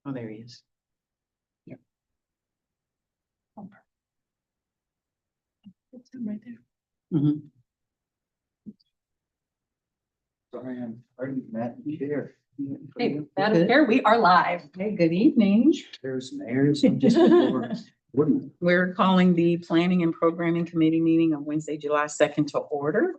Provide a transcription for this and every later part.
Oh, there he is. Yeah. Oh, that's him right there. Mm-hmm. Sorry, I'm already Matt here. Hey, Madam Chair, we are live. Hey, good evening. There's mayors. We're calling the Planning and Programming Committee meeting of Wednesday, July 2nd to order.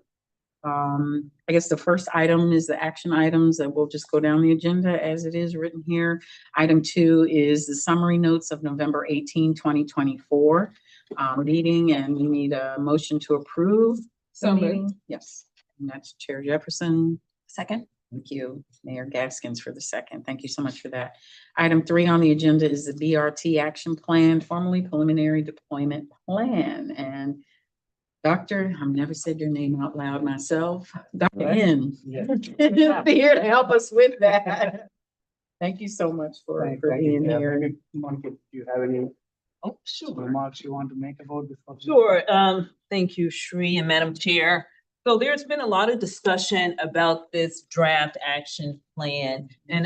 I guess the first item is the action items that we'll just go down the agenda as it is written here. Item 2 is the summary notes of November 18, 2024 meeting, and we need a motion to approve the So moved. meeting. Yes, and that's Chair Jefferson. Second. Thank you, Mayor Gaskins, for the second. Thank you so much for that. Item 3 on the agenda is the BRT action plan, formerly preliminary deployment plan. And Doctor, I've never said your name out loud myself. Dr. Right. N. Yeah. is here to help us with that. Thank you so much for being here. Monica, do you have any Oh, sure. remarks you want to make about this? Sure. Thank you, Shri and Madam Chair. So there's been a lot of discussion about this draft action plan. And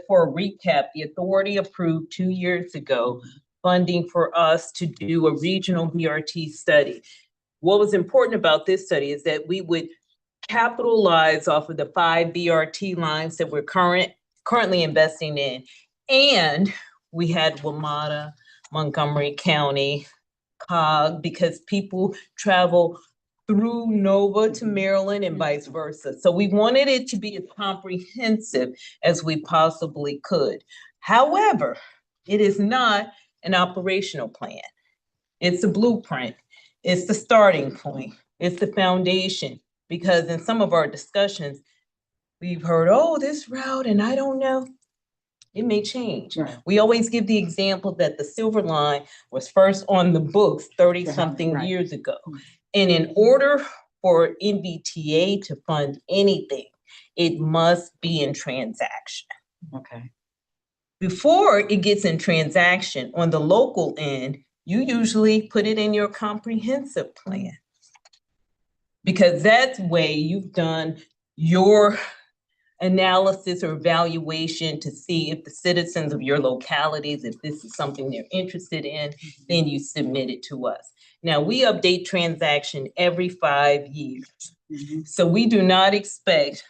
for a recap, the authority approved 2 years ago funding for us to do a regional BRT study. What was important about this study is that we would capitalize off of the 5 BRT lines that we're currently investing in. And we had WMATA, Montgomery County, COG, because people travel through Nova to Maryland and vice versa. So we wanted it to be as comprehensive as we possibly could. However, it is not an operational plan. It's a blueprint. It's the starting point. It's the foundation. Because in some of our discussions, we've heard, oh, this route, and I don't know. It may change. Right. We always give the example that the Silver Line was first on the books 30-something Right. years ago. And in order for NVTA to fund anything, it must be in transaction. Okay. Before it gets in transaction, on the local end, you usually put it in your comprehensive plan. Because that's way you've done your analysis or evaluation to see if the citizens of your localities, if this is something they're interested in, then you submit it to us. Now, we update transaction every 5 years. So we do not expect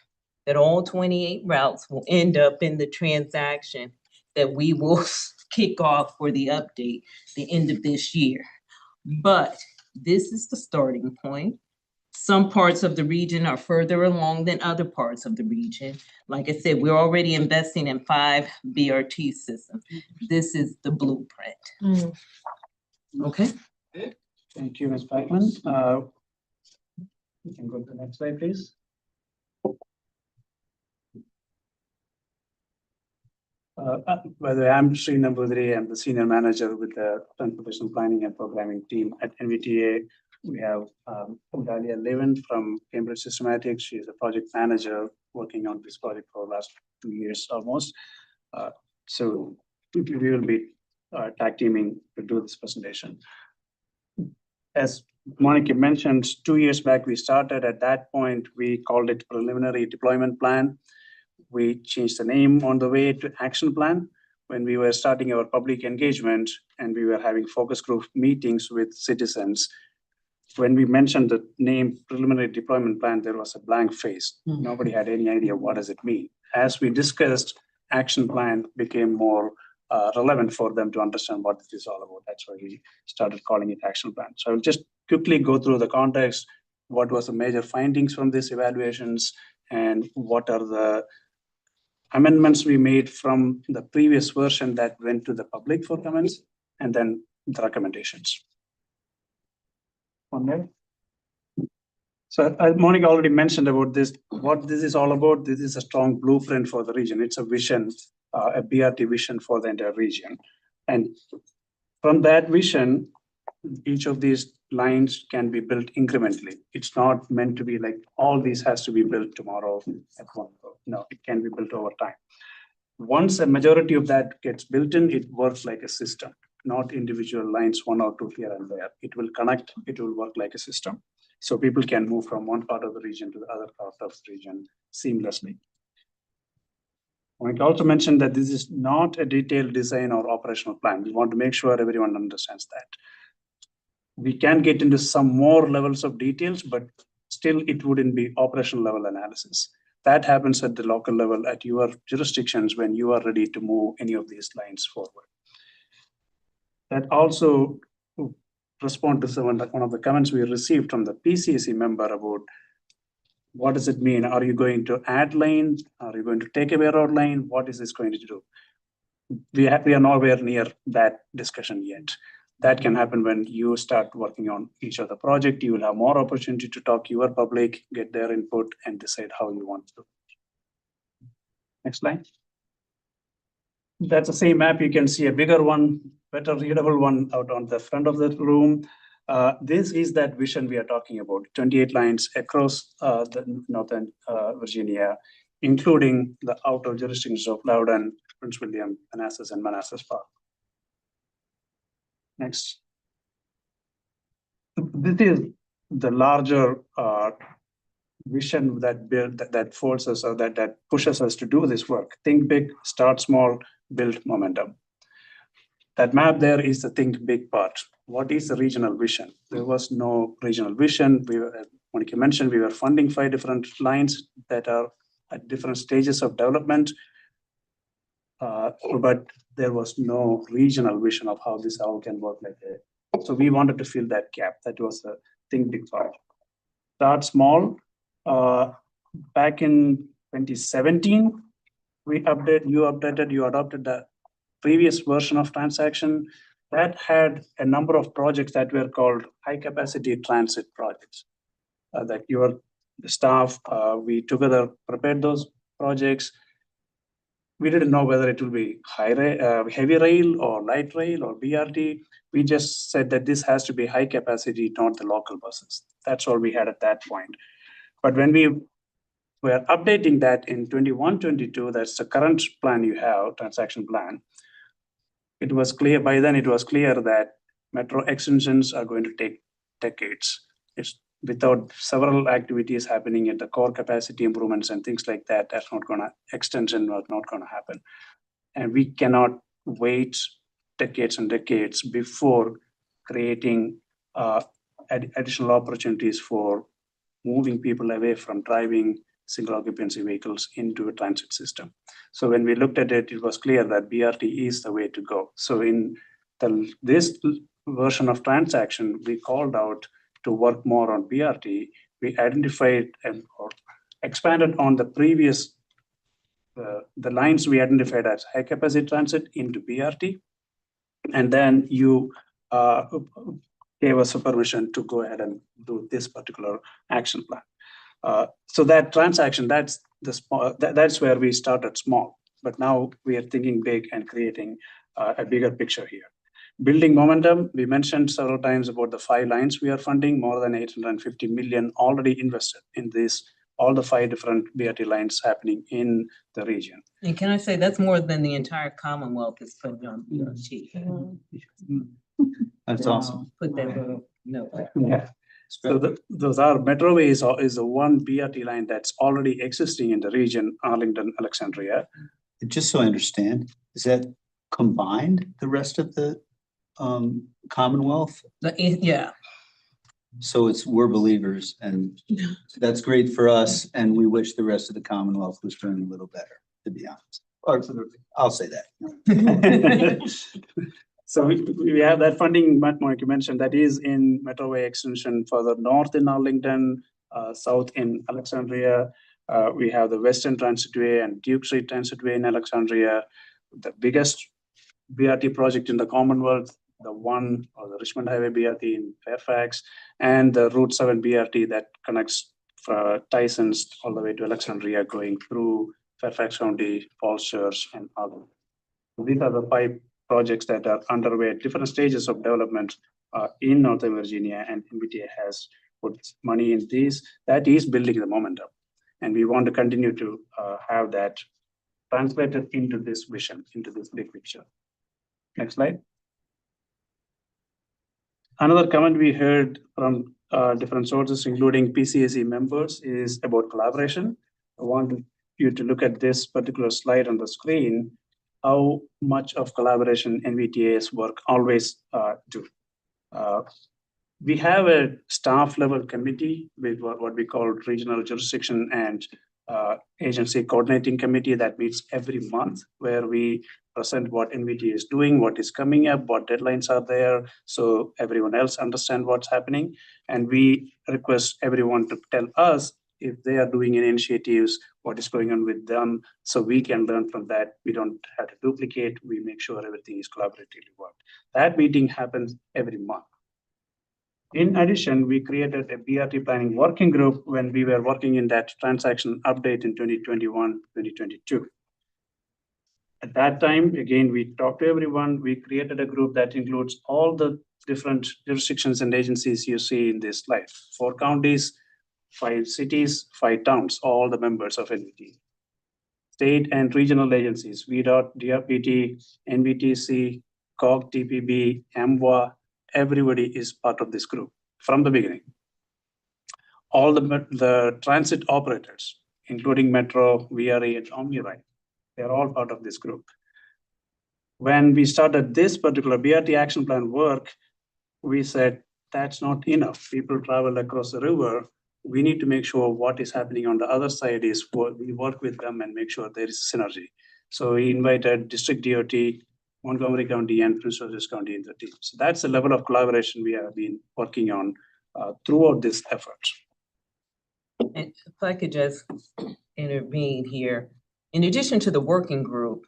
that all 28 routes will end up in the transaction that we will kick off for the update the end of this year. But this is the starting point. Some parts of the region are further along than other parts of the region. Like I said, we're already investing in 5 BRT systems. This is the blueprint. Okay. Thank you, Ms. Blackman. You can go to the next slide, please. By the way, I'm Sri Nambudiri. I'm the senior manager with the Transportation Planning and Programming team at NVTA. We have Dalia Levin from Cambridge Systematics. She is a project manager working on this project for the last 2 years almost. So we will be tag teaming to do this presentation. As Monica mentioned, 2 years back, we started. At that point, we called it preliminary deployment plan. We changed the name on the way to action plan when we were starting our public engagement and we were having focus group meetings with citizens. When we mentioned the name preliminary deployment plan, there was a blank face. Nobody had any idea what does it mean. As we discussed, action plan became more relevant for them to understand what this is all about. That's why we started calling it action plan. So I'll just quickly go through the context, what was the major findings from these evaluations, and what are the amendments we made from the previous version that went to the public for comments, and then the recommendations. One minute. So Monica already mentioned about this, what this is all about. This is a strong blueprint for the region. It's a vision, a BRT vision for the entire region. And from that vision, each of these lines can be built incrementally. It's not meant to be like all these has to be built tomorrow at one go. No, it can be built over time. Once a majority of that gets built in, it works like a system, not individual lines, 1 or 2 here and there. It will connect, it will work like a system. So people can move from one part of the region to the other part of the region seamlessly. I also mentioned that this is not a detailed design or operational plan. We want to make sure everyone understands that. We can get into some more levels of details, but still it wouldn't be operational level analysis. That happens at the local level at your jurisdictions when you are ready to move any of these lines forward. That also respond to one of the comments we received from the PCC member about what does it mean? Are you going to add lanes? Are you going to take away road lane? What is this going to do? We are nowhere near that discussion yet. That can happen when you start working on each of the project. You will have more opportunity to talk to your public, get their input, and decide how you want to. Next slide. That's the same map. You can see a bigger one, better readable one out on the front of the room. This is that vision we are talking about, 28 lines across the northern Virginia, including the outer jurisdictions of Loudoun, Prince William, Manassas, and Manassas Park. Next. This is the larger vision that forces us or that pushes us to do this work. Think big, start small, build momentum. That map there is the think big part. What is the regional vision? There was no regional vision. Monica mentioned we were funding 5 different lines that are at different stages of development. But there was no regional vision of how this all can work like that. So we wanted to fill that gap. That was the think big part. Start small. Back in 2017, you adopted the previous version of transaction that had a number of projects that were called high capacity transit projects. That your staff, we together prepared those projects. We didn't know whether it will be heavy rail or light rail or BRT. We just said that this has to be high capacity, not the local buses. That's all we had at that point. But when we were updating that in 21-22, that's the current plan you have, transaction plan. It was clear by then. It was clear that metro extensions are going to take decades. It's without several activities happening at the core capacity improvements and things like that. That's not going to extension was not going to happen, and we cannot wait decades and decades before creating additional opportunities for moving people away from driving single occupancy vehicles into a transit system. So when we looked at it, it was clear that BRT is the way to go. So in this version of transaction, we called out to work more on BRT. We identified or expanded on the previous, the lines we identified as high capacity transit into BRT. And then you gave us a permission to go ahead and do this particular action plan. So that transaction, that's where we started small, but now we are thinking big and creating a bigger picture here. Building momentum, we mentioned several times about the 5 lines we are funding, more than 850 million already invested in this, all the 5 different BRT lines happening in the region. And can I say that's more than the entire Commonwealth is putting on BRT? That's awesome. Put that little note. Yeah. So those are Metroway is the one BRT line that's already existing in the region, Arlington, Alexandria. Just so I understand, is that combined the rest of the Commonwealth? Yeah. So we're believers, and that's great for us, and we wish the rest of the Commonwealth was doing a little better, to be honest. Absolutely. I'll say that. So we have that funding, Monica mentioned, that is in Metroway extension further north in Arlington, south in Alexandria. We have the Western Transitway and Duke Street Transitway in Alexandria. The biggest BRT project in the Commonwealth, the Richmond Highway BRT in Fairfax, and the Route 7 BRT that connects Tysons all the way to Alexandria, going through Fairfax County, Falls Church, and others. These are the 5 projects that are underway at different stages of development in Northern Virginia, and NVTA has put money in these. That is building the momentum, and we want to continue to have that translated into this vision, into this big picture. Next slide. Another comment we heard from different sources, including PCAC members, is about collaboration. I want you to look at this particular slide on the screen, how much of collaboration NVTA's work always do. We have a staff level committee with what we call regional jurisdiction and agency coordinating committee that meets every month, where we present what NVTA is doing, what is coming up, what deadlines are there, so everyone else understand what's happening. And we request everyone to tell us if they are doing any initiatives, what is going on with them, so we can learn from that. We don't have to duplicate. We make sure everything is collaboratively worked. That meeting happens every month. In addition, we created a BRT planning working group when we were working in that transaction update in 2021, 2022. At that time, again, we talked to everyone. We created a group that includes all the different jurisdictions and agencies you see in this slide. 4 counties, 5 cities, 5 towns, all the members of NVTA. State and regional agencies, VDOT, DRPT, NVTC, COG, TPB, MWA, everybody is part of this group from the beginning. All the transit operators, including Metro, VRE, and OmniRide, they're all part of this group. When we started this particular BRT action plan work, we said that's not enough. People travel across the river. We need to make sure what is happening on the other side is what we work with them and make sure there is synergy. So we invited District DOT, Montgomery County, and Prince George's County in the team. So that's the level of collaboration we have been working on throughout this effort. And if I could just intervene here, in addition to the working group,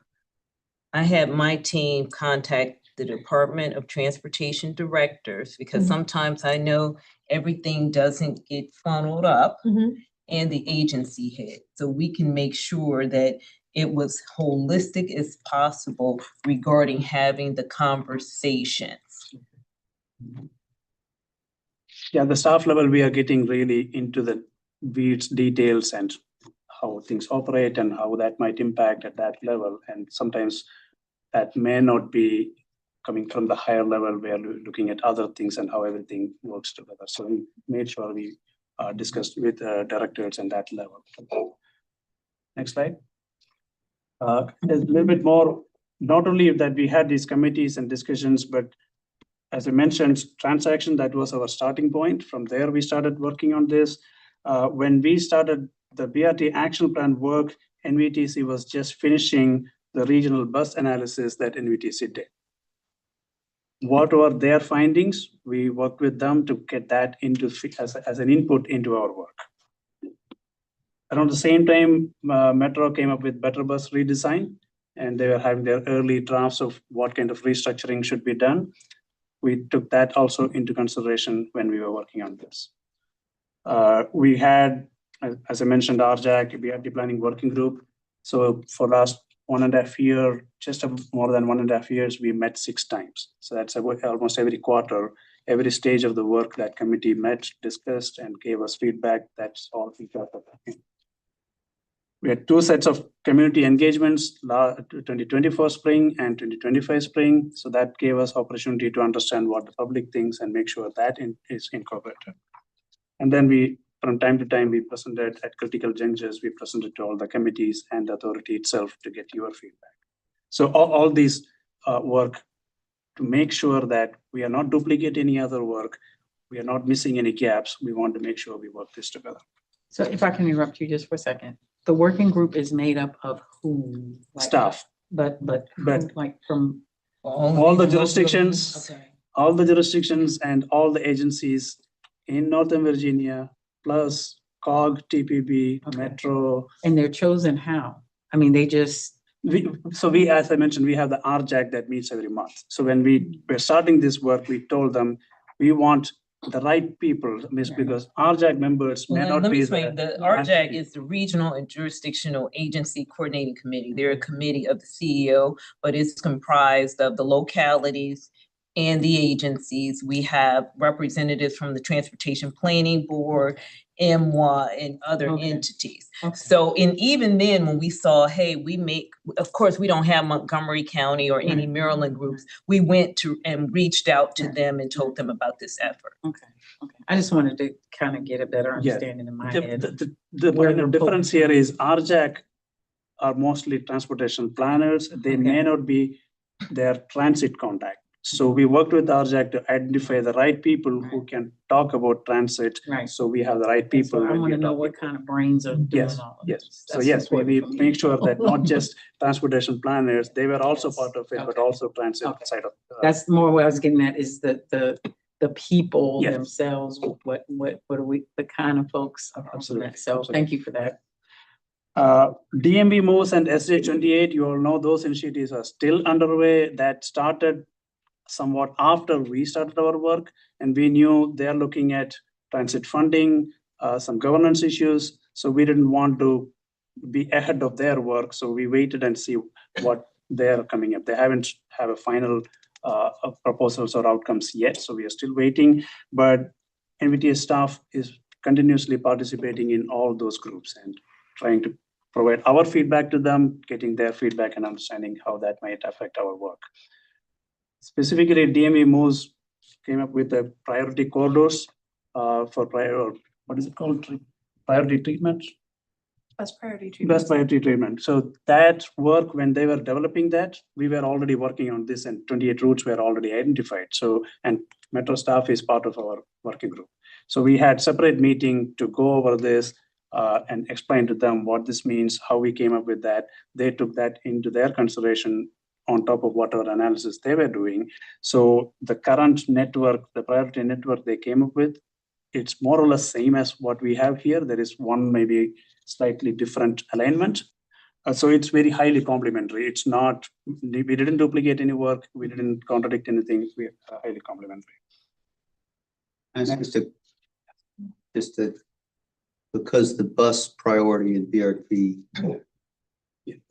I had my team contact the Department of Transportation directors, because sometimes I know everything doesn't get funneled up, and the agency head. So we can make sure that it was holistic as possible regarding having the conversations. Yeah, the staff level, we are getting really into the weeds, details, and how things operate and how that might impact at that level. And sometimes that may not be coming from the higher level. We are looking at other things and how everything works together. So we made sure we discussed with directors and that level. Next slide. There's a little bit more, not only that we had these committees and discussions, but as I mentioned, transaction, that was our starting point. From there, we started working on this. When we started the BRT action plan work, NVTC was just finishing the regional bus analysis that NVTC did. What were their findings? We worked with them to get that into as an input into our work. Around the same time, Metro came up with Better Bus redesign, and they were having their early drafts of what kind of restructuring should be done. We took that also into consideration when we were working on this. We had, as I mentioned, RJAC, BRT planning working group. So for last 1.5 years, just more than 1.5 years, we met 6 times. So that's almost every quarter, every stage of the work that committee met, discussed, and gave us feedback. That's all we got. We had 2 sets of community engagements, 2024 spring and 2025 spring. So that gave us opportunity to understand what the public thinks and make sure that is incorporated. And then we, from time to time, we presented at critical junctures, we presented to all the committees and the authority itself to get your feedback. So all these work to make sure that we are not duplicating any other work, we are not missing any gaps. We want to make sure we work this together. So if I can interrupt you just for a second, the working group is made up of whom? Like, Staff. But like from All the jurisdictions, okay. all the jurisdictions and all the agencies in Northern Virginia, plus COG, TPB, Okay. Metro. And they're chosen how? I mean, they just We, as I mentioned, we have the RJAC that meets every month. So when we were starting this work, we told them we want the right people, because RJAC members may Well, not let me be explain. The RJAC is the Regional and Jurisdictional Agency Coordinating Committee. They're a committee of the CEO, but it's comprised of the localities and the agencies. We have representatives from the Transportation Planning Board, MWA, and other Okay. entities. Okay. So, and even then, when we saw, hey, of course, we don't have Montgomery County or any Right. Maryland groups. We went to and reached out to them and told them about this effort. Okay. I just wanted to kind of get a better Yeah. understanding in my head. The Where point they're of difference here is RJAC are mostly transportation planners. They Okay. may not be their transit contact. So we worked with RJAC to identify the right people who Right. can talk about transit. Right. So we have the right That's people. what I when we want to know talk what about- kind of brains are doing Yes, all of yes. this. So That's yes, we important for me. make sure that not just transportation planners, they were also Yes. part of it, but Okay. also transit Okay. side of. That's more what I was getting at is the people Yes. themselves, what are we, the kind of folks. are from Absolutely, that. So thank you for that. DMB moves and SJ28, you all know those initiatives are still underway. That started somewhat after we started our work, and we knew they're looking at transit funding, some governance issues. So we didn't want to be ahead of their work. So we waited and see what they're coming up. They haven't have a final proposals or outcomes yet. So we are still waiting, but NVTA staff is continuously participating in all those groups and trying to provide our feedback to them, getting their feedback and understanding how that might affect our work. Specifically, DME moves came up with a priority corridors for what is it called? Priority treatment? Best priority Best priority treatment. So that work, when they were developing that, we were already working on this and 28 routes were already identified. So, and Metro staff is part of our working group. So we had separate meeting to go over this and explain to them what this means, how we came up with that. They took that into their consideration on top of whatever analysis they were doing. So the current network, the priority network they came up with, it's more or less same as what we have here. There is one maybe slightly different alignment. So it's very highly complementary. It's not, we didn't duplicate any work. We didn't contradict anything. We are highly complementary. And just to, because the bus priority in BRT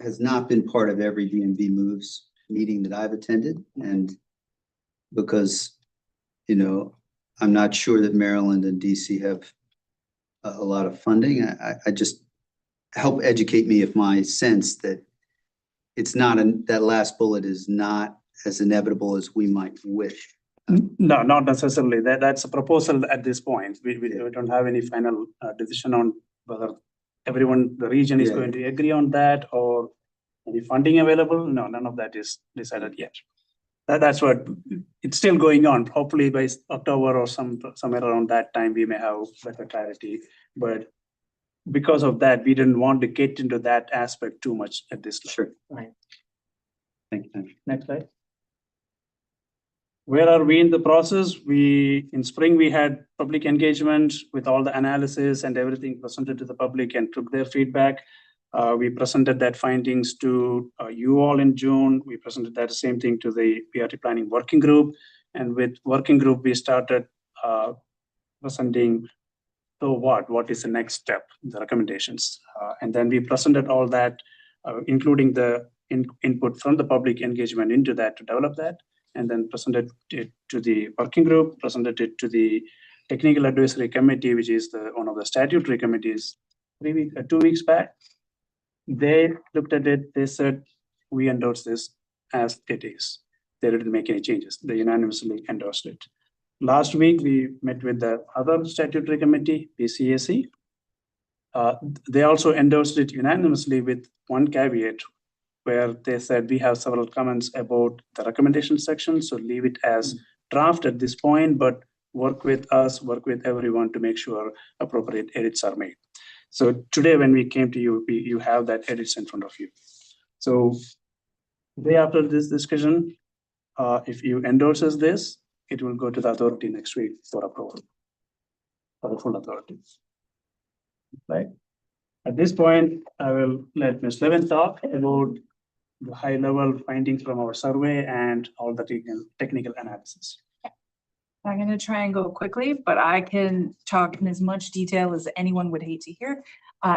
has not been part of every DMV moves meeting that I've attended. And because, you know, I'm not sure that Maryland and DC have a lot of funding. I just help educate me if my sense that it's not, that last bullet is not as inevitable as we might wish. No, not necessarily. That's a proposal at this point. We don't have any final decision on whether everyone, the region is Yeah. going to agree on that or any funding available. No, none of that is decided yet. That's what, it's still going on. Hopefully by October or somewhere around that time, we may have better clarity. But because of that, we didn't want to get into that aspect too much at this level. Sure. Right. Thank you. Next slide. Where are we in the process? In spring, we had public engagement with all the analysis and everything presented to the public and took their feedback. We presented that findings to you all in June. We presented that same thing to the PRT planning working group. And with working group, we started presenting, so what is the next step, the recommendations. And then we presented all that, including the input from the public engagement into that to develop that. And then presented it to the working group, presented it to the technical advisory committee, which is one of the statutory committees 2 weeks back. They looked at it, they said, we endorse this as it is. They didn't make any changes. They unanimously endorsed it. Last week, we met with the other statutory committee, PCAC. They also endorsed it unanimously with one caveat, where they said we have several comments about the recommendation section, so leave it as draft at this point, but work with us, work with everyone to make sure appropriate edits are made. So today when we came to you, you have that edits in front of you. So day after this discussion, if you endorses this, it will go to the authority next week for approval, for the full authority. Right. At this point, I will let Ms. Levin talk about the high level findings from our survey and all the technical analysis. I'm going to try and go quickly, but I can talk in as much detail as anyone would hate to hear.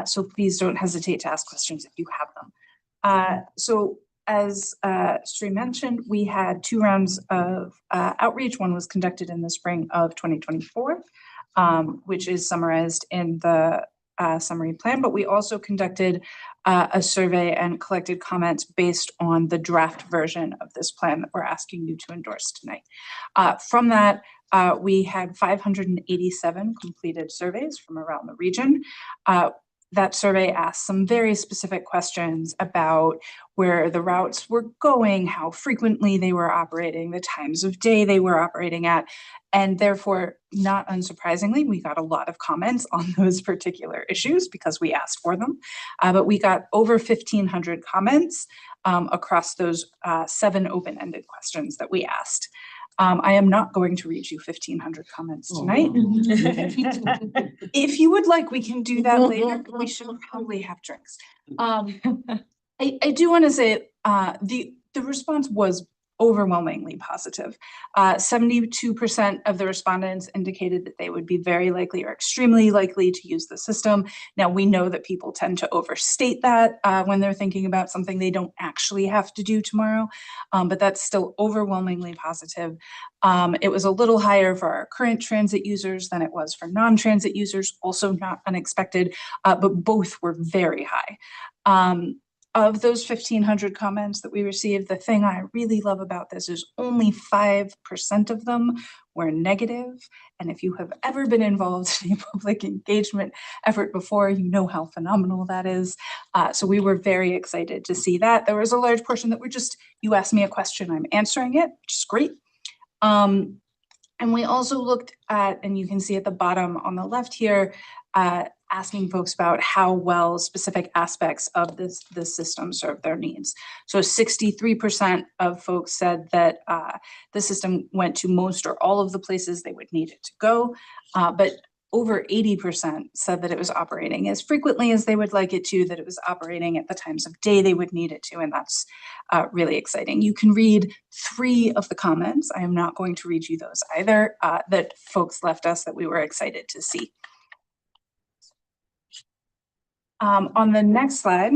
So please don't hesitate to ask questions if you have them. So as Sri mentioned, we had 2 rounds of outreach. One was conducted in the spring of 2024, which is summarized in the summary plan, but we also conducted a survey and collected comments based on the draft version of this plan that we're asking you to endorse tonight. From that, we had 587 completed surveys from around the region. that survey asked some very specific questions about where the routes were going, how frequently they were operating, the times of day they were operating at. And therefore, not unsurprisingly, we got a lot of comments on those particular issues because we asked for them. But we got over 1,500 comments across those 7 open-ended questions that we asked. I am not going to read you 1,500 comments tonight. If you would like, we can do that later. We should probably have drinks. I do want to say the response was overwhelmingly positive. 72% of the respondents indicated that they would be very likely or extremely likely to use the system. Now, we know that people tend to overstate that when they're thinking about something they don't actually have to do tomorrow, but that's still overwhelmingly positive. It was a little higher for our current transit users than it was for non-transit users, also not unexpected, but both were very high. Of those 1,500 comments that we received, the thing I really love about this is only 5% of them were negative. And if you have ever been involved in a public engagement effort before, you know how phenomenal that is. So we were very excited to see that. There was a large portion that were just, you asked me a question, I'm answering it, which is great. And we also looked at, and you can see at the bottom on the left here, asking folks about how well specific aspects of this system serve their needs. So 63% of folks said that the system went to most or all of the places they would need it to go, but over 80% said that it was operating as frequently as they would like it to, that it was operating at the times of day they would need it to, and that's really exciting. You can read 3 of the comments. I am not going to read you those either, that folks left us that we were excited to see. On the next slide,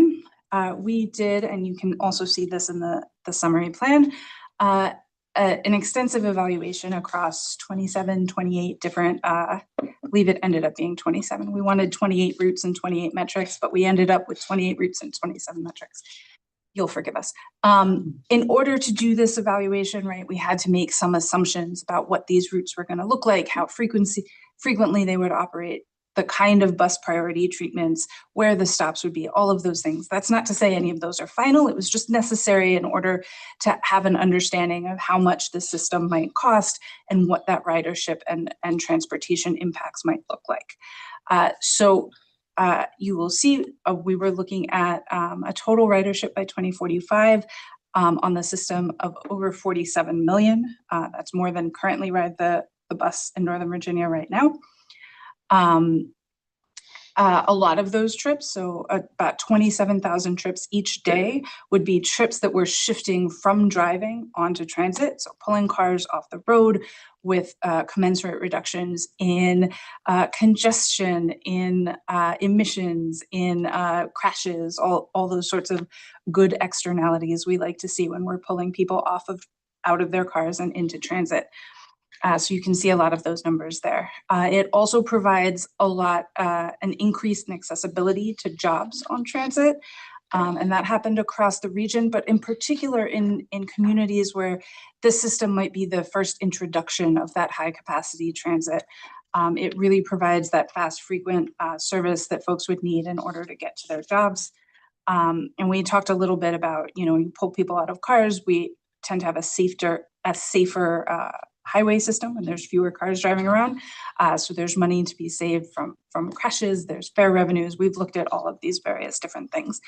we did, and you can also see this in the summary plan, an extensive evaluation across 27, 28 different, I believe it ended up being 27. We wanted 28 routes and 28 metrics, but we ended up with 28 routes and 27 metrics. You'll forgive us. In order to do this evaluation, right, we had to make some assumptions about what these routes were going to look like, how frequently they would operate, the kind of bus priority treatments, where the stops would be, all of those things. That's not to say any of those are final. It was just necessary in order to have an understanding of how much the system might cost and what that ridership and transportation impacts might look like. So you will see we were looking at a total ridership by 2045 on the system of over 47 million. That's more than currently ride the bus in Northern Virginia right now. A lot of those trips, so about 27,000 trips each day, would be trips that were shifting from driving onto transit, so pulling cars off the road with commensurate reductions in congestion, in emissions, in crashes, all those sorts of good externalities we like to see when we're pulling people out of their cars and into transit. So you can see a lot of those numbers there. It also provides a lot, an increase in accessibility to jobs on transit. And that happened across the region, but in particular in communities where this system might be the first introduction of that high capacity transit. It really provides that fast, frequent service that folks would need in order to get to their jobs. And we talked a little bit about, you pull people out of cars, we tend to have a safer highway system and there's fewer cars driving around. So there's money to be saved from crashes, there's fare revenues. We've looked at all of these various different things.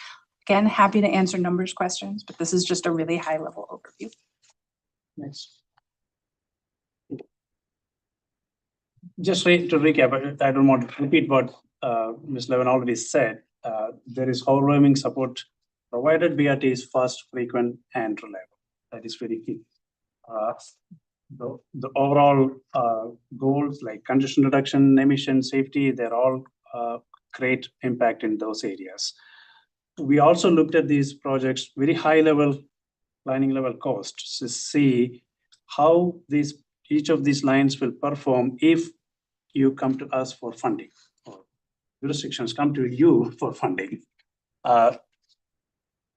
Again, happy to answer numbers questions, but this is just a really high level overview. Next. Just to recap, I don't want to repeat what Ms. Levin already said. There is overwhelming support provided BRT is fast, frequent, and reliable. That is very key. The overall goals like congestion reduction, emission, safety, they're all great impact in those areas. We also looked at these projects very high level, planning level costs to see how each of these lines will perform if you come to us for funding or jurisdictions come to you for funding.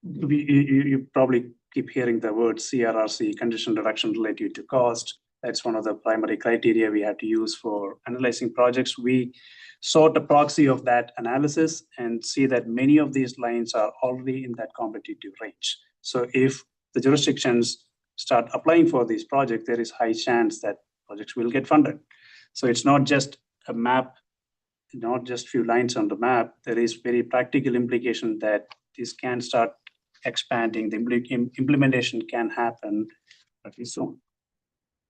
You probably keep hearing the word CRRC, congestion reduction related to cost. That's one of the primary criteria we have to use for analyzing projects. We sort a proxy of that analysis and see that many of these lines are already in that competitive range. So if the jurisdictions start applying for these projects, there is high chance that projects will get funded. So it's not just a map, not just few lines on the map. There is very practical implication that this can start expanding. The implementation can happen pretty soon.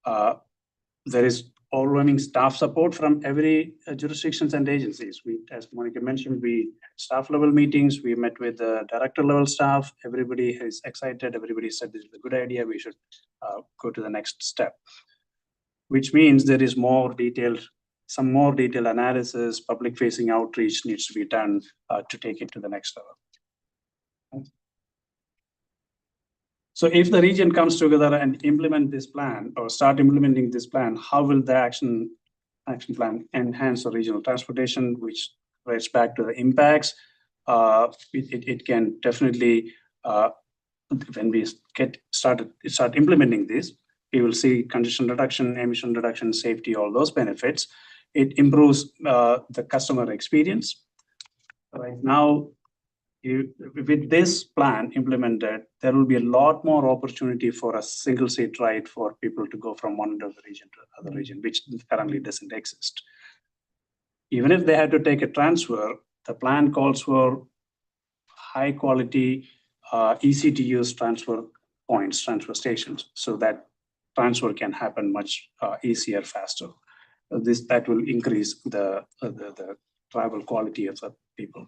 There is overwhelming staff support from every jurisdictions and agencies. We, as Monica mentioned, we staff level meetings, we met with the director level staff. Everybody is excited. Everybody said this is a good idea. We should go to the next step, which means there is some more detailed analysis, public facing outreach needs to be done to take it to the next level. So if the region comes together and implement this plan or start implementing this plan, how will the action plan enhance the regional transportation, which relates back to the impacts? It can definitely, when we start implementing this, we will see congestion reduction, emission reduction, safety, all those benefits. It improves the customer experience. Right now, with this plan implemented, there will be a lot more opportunity for a single seat ride for people to go from one end of the region to the other region, which currently doesn't exist. Even if they had to take a transfer, the plan calls for high quality, easy to use transfer points, transfer stations, so that transfer can happen much easier, faster. That will increase the travel quality of the people.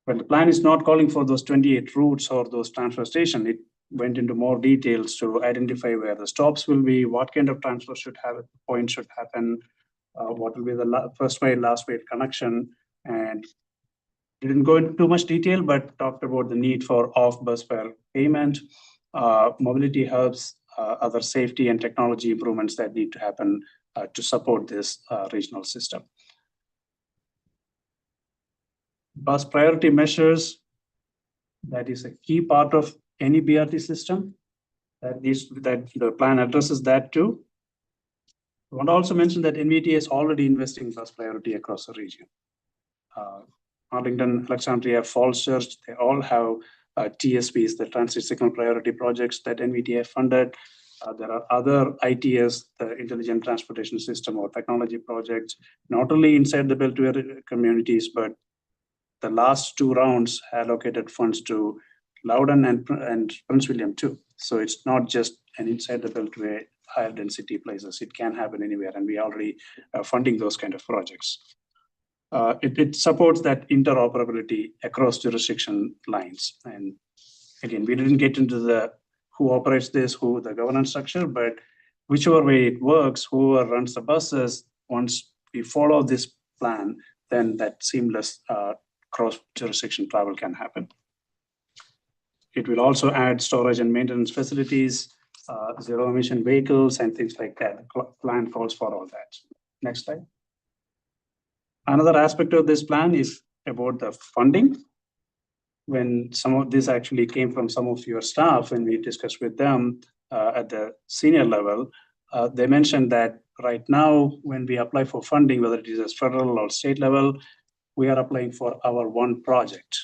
But the plan is not calling for those 28 routes or those transfer stations. It went into more details to identify where the stops will be, what kind of transfer point should happen, what will be the first mile, last mile connection, and didn't go into too much detail, but talked about the need for off-bus fare payment, mobility hubs, other safety and technology improvements that need to happen to support this regional system. Bus priority measures, that is a key part of any BRT system. That the plan addresses that too. I want to also mention that NVTA is already investing in bus priority across the region. Arlington, Alexandria, Falls Church, they all have TSPs, the Transit Signal Priority Projects that NVTA funded. There are other ITS, the Intelligent Transportation System or technology projects, not only inside the Beltway communities, but the last two rounds allocated funds to Loudoun and Prince William too. So it's not just an inside the Beltway higher density places. It can happen anywhere, and we already are funding those kind of projects. It supports that interoperability across jurisdiction lines. And again, we didn't get into the who operates this, who the governance structure, but whichever way it works, whoever runs the buses, once we follow this plan, then that seamless cross-jurisdiction travel can happen. It will also add storage and maintenance facilities, zero-emission vehicles, and things like that. The plan calls for all that. Next slide. Another aspect of this plan is about the funding. When some of this actually came from some of your staff, when we discussed with them at the senior level, they mentioned that right now, when we apply for funding, whether it is at federal or state level, we are applying for our one project.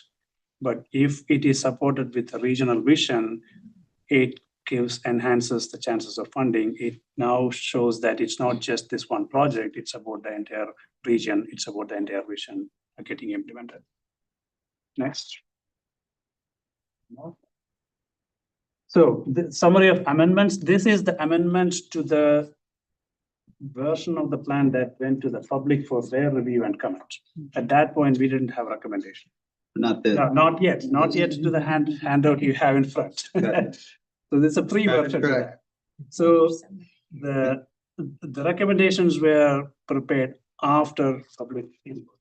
But if it is supported with a regional vision, it enhances the chances of funding. It now shows that it's not just this one project, it's about the entire region, it's about the entire vision getting implemented. Next. So the summary of amendments, this is the amendment to the version of the plan that went to the public for their review and comment. At that point, we didn't have recommendation. Not Not yet to the handout you have in front. So there's a pre-version to that. So the recommendations were prepared after public input.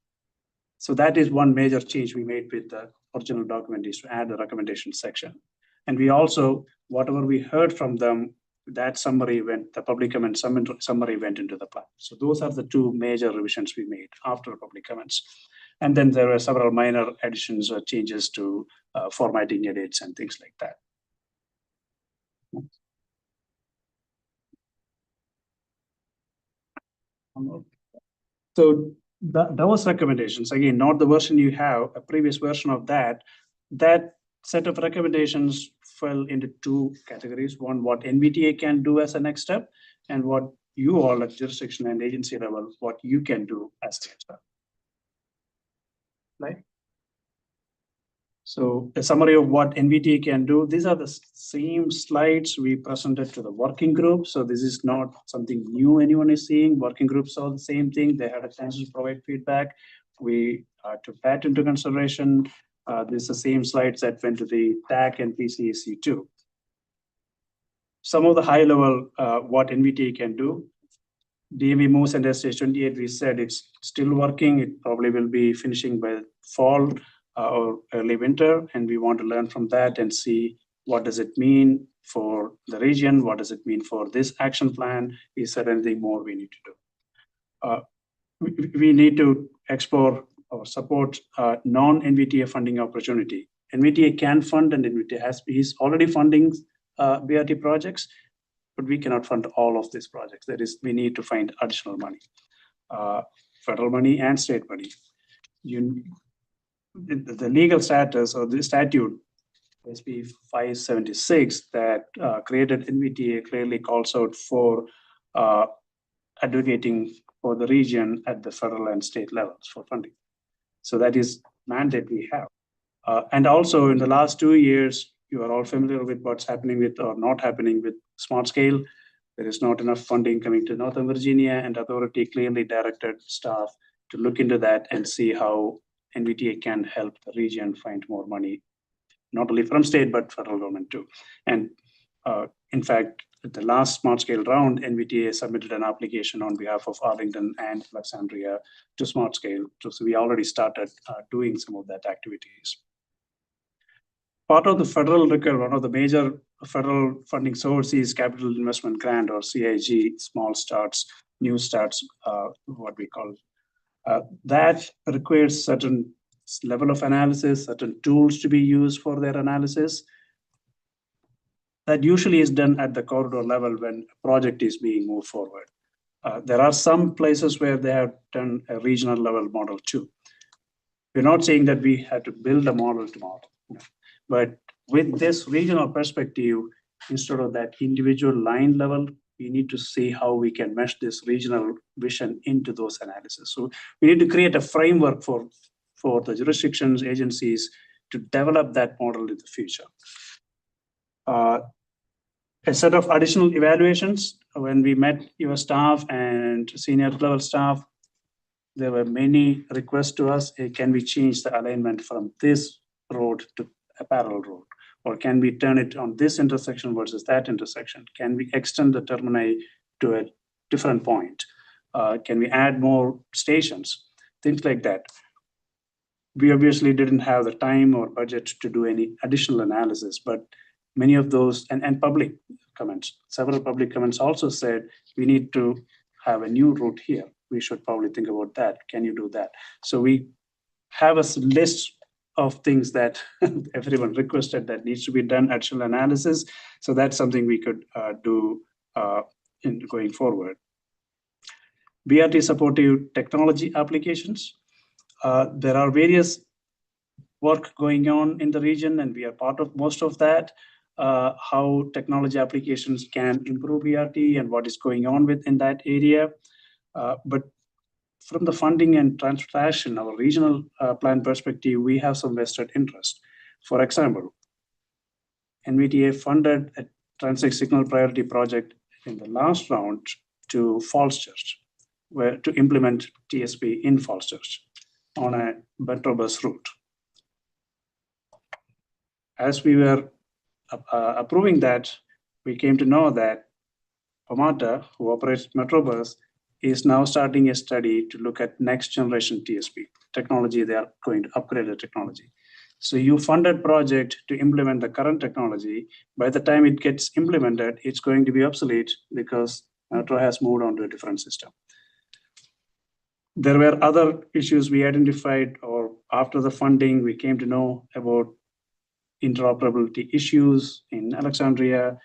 So that is one major change we made with the original document, is to add the recommendation section. And we also, whatever we heard from them, that summary the public comment summary went into the plan. So those are the two major revisions we made after public comments. And then there were several minor additions or changes to formatting edits and things like that. So Those recommendations, again, not the version you have, a previous version of that set of recommendations fell into two categories. One, what NVTA can do as a next step, and what you all at jurisdiction and agency level, what you can do as a next step. Right? So a summary of what NVTA can do. These are the same slides we presented to the working group. So this is not something new anyone is seeing. Working groups saw the same thing. They had a chance to provide feedback. We took that into consideration. This is the same slides that went to the TAC and PCAC too. Some of the high level what NVTA can do. DMV moves under stage 28. We said it's still working. It probably will be finishing by fall or early winter, and we want to learn from that and see what does it mean for the region, what does it mean for this action plan, is there anything more we need to do. We need to explore or support non-NVTA funding opportunity. NVTA can fund, and NVTA is already funding BRT projects, but we cannot fund all of these projects. That is, we need to find additional money, federal money and state money. The legal status or the statute, SB 576, that created NVTA clearly calls out for advocating for the region at the federal and state levels for funding. So that is mandate we have. And also in the last 2 years, you are all familiar with what's happening with or not happening with smart scale. There is not enough funding coming to Northern Virginia, and authority clearly directed staff to look into that and see how NVTA can help the region find more money, not only from state, but federal government too. And in fact, at the last smart scale round, NVTA submitted an application on behalf of Arlington and Alexandria to smart scale. So we already started doing some of that activities. Part of the federal record, one of the major federal funding sources is Capital Investment Grant, or CIG, small starts, new starts, what we call. That requires certain level of analysis, certain tools to be used for their analysis. That usually is done at the corridor level when a project is being moved forward. There are some places where they have done a regional level model too. We're not saying that we had to build a model tomorrow, but with this regional perspective, instead of that individual line level, we need to see how we can mesh this regional vision into those analysis. So we need to create a framework for the jurisdictions, agencies to develop that model in the future. A set of additional evaluations. When we met your staff and senior level staff, there were many requests to us. Hey, can we change the alignment from this road to a parallel road? Or can we turn it on this intersection versus that intersection? Can we extend the termini to a different point? Can we add more stations? Things like that. We obviously didn't have the time or budget to do any additional analysis, but many of those, and public comments, several public comments also said, we need to have a new route here. We should probably think about that. Can you do that? So we have a list of things that everyone requested that needs to be done, additional analysis. So that's something we could do in going forward. BRT supportive technology applications. There are various work going on in the region, and we are part of most of that. How technology applications can improve BRT and what is going on within that area. But from the funding and transportation, our regional plan perspective, we have some vested interest. For example, NVTA funded a transit signal priority project in the last round to Falls Church, where to implement TSP in Falls Church on a Metrobus route. As we were approving that, we came to know that Pomata, who operates Metrobus, is now starting a study to look at next generation TSP technology. They are going to upgrade the technology. So you funded project to implement the current technology. By the time it gets implemented, it's going to be obsolete because Metro has moved on to a different system. There were other issues we identified, or after the funding, we came to know about interoperability issues in Alexandria.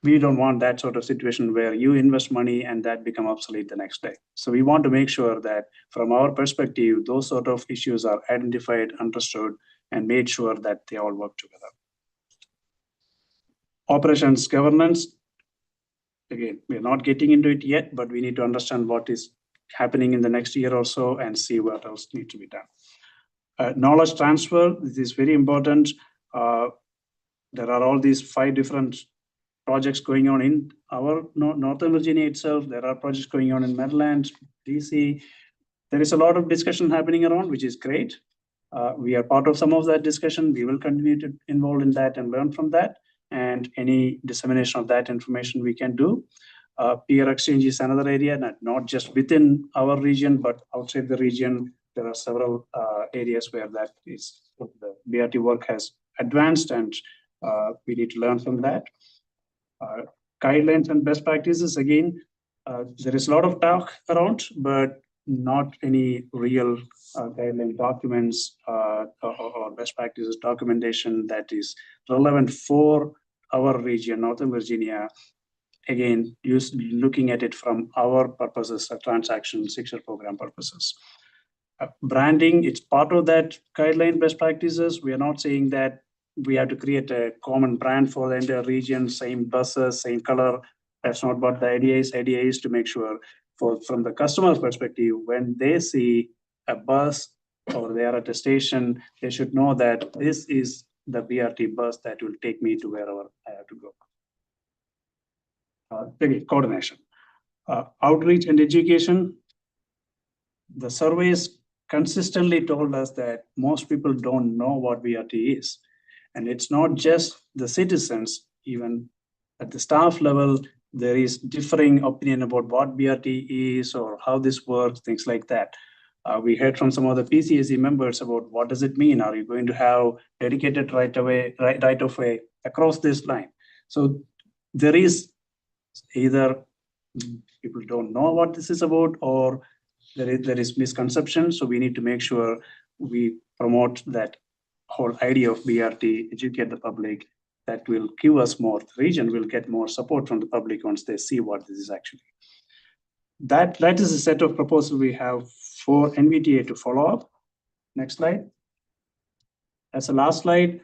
we don't want that sort of situation where you invest money and that become obsolete the next day. So we want to make sure that from our perspective, those sort of issues are identified, understood, and made sure that they all work together. Operations governance. Again, we're not getting into it yet, but we need to understand what is happening in the next year or so and see what else needs to be done. Knowledge transfer, this is very important. There are all these 5 different projects going on in our Northern Virginia itself. There are projects going on in Maryland, DC. There is a lot of discussion happening around, which is great. We are part of some of that discussion. We will continue to involve in that and learn from that. And any dissemination of that information we can do. Peer exchange is another area, not just within our region, but outside the region. There are several areas where that is the BRT work has advanced, and we need to learn from that. Guidelines and best practices, again, there is a lot of talk around, but not any real guideline documents or best practices documentation that is relevant for our region, Northern Virginia. Again, looking at it from our purposes, transaction signature program purposes. Branding, it's part of that guideline best practices. We are not saying that we have to create a common brand for the entire region, same buses, same color. That's not what the idea is. Idea is to make sure from the customer's perspective, when they see a bus or they are at a station, they should know that this is the BRT bus that will take me to wherever I have to go. Coordination. Outreach and education. The surveys consistently told us that most people don't know what BRT is. And it's not just the citizens, even at the staff level, there is differing opinion about what BRT is or how this works, things like that. We heard from some of the PCAC members about what does it mean? Are you going to have dedicated right of way across this line? So there is either people don't know what this is about, or there is misconception. So we need to make sure we promote that whole idea of BRT, educate the public. That will give us more. The region will get more support from the public once they see what this is actually. That is a set of proposals we have for NVTA to follow up. Next slide. As the last slide,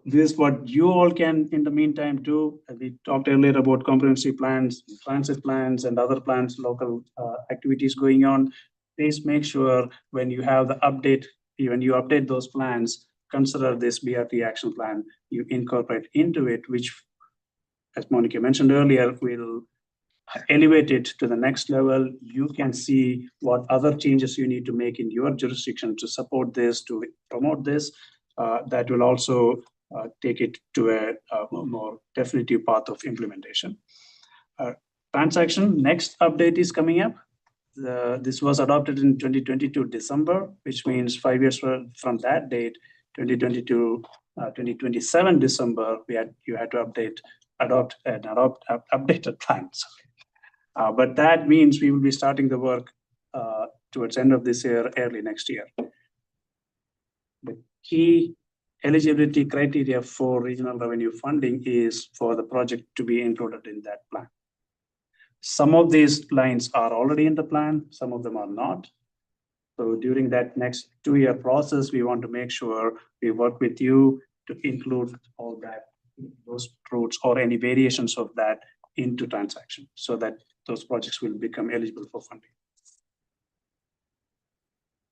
this is what you all can in the meantime do. We talked earlier about comprehensive plans, transit plans, and other plans, local activities going on. Please make sure when you have the update, when you update those plans, consider this BRT action plan you incorporate into it, which, as Monica mentioned earlier, will elevate it to the next level. You can see what other changes you need to make in your jurisdiction to support this, to promote this. That will also take it to a more definitive path of implementation. Transaction, next update is coming up. This was adopted in 2022 December, which means 5 years from that date, 2027 December, you had to adopt an updated plan. But that means we will be starting the work towards end of this year, early next year. The key eligibility criteria for regional revenue funding is for the project to be included in that plan. Some of these lines are already in the plan, some of them are not. So during that next 2-year process, we want to make sure we work with you to include all that, those routes or any variations of that into transaction so that those projects will become eligible for funding.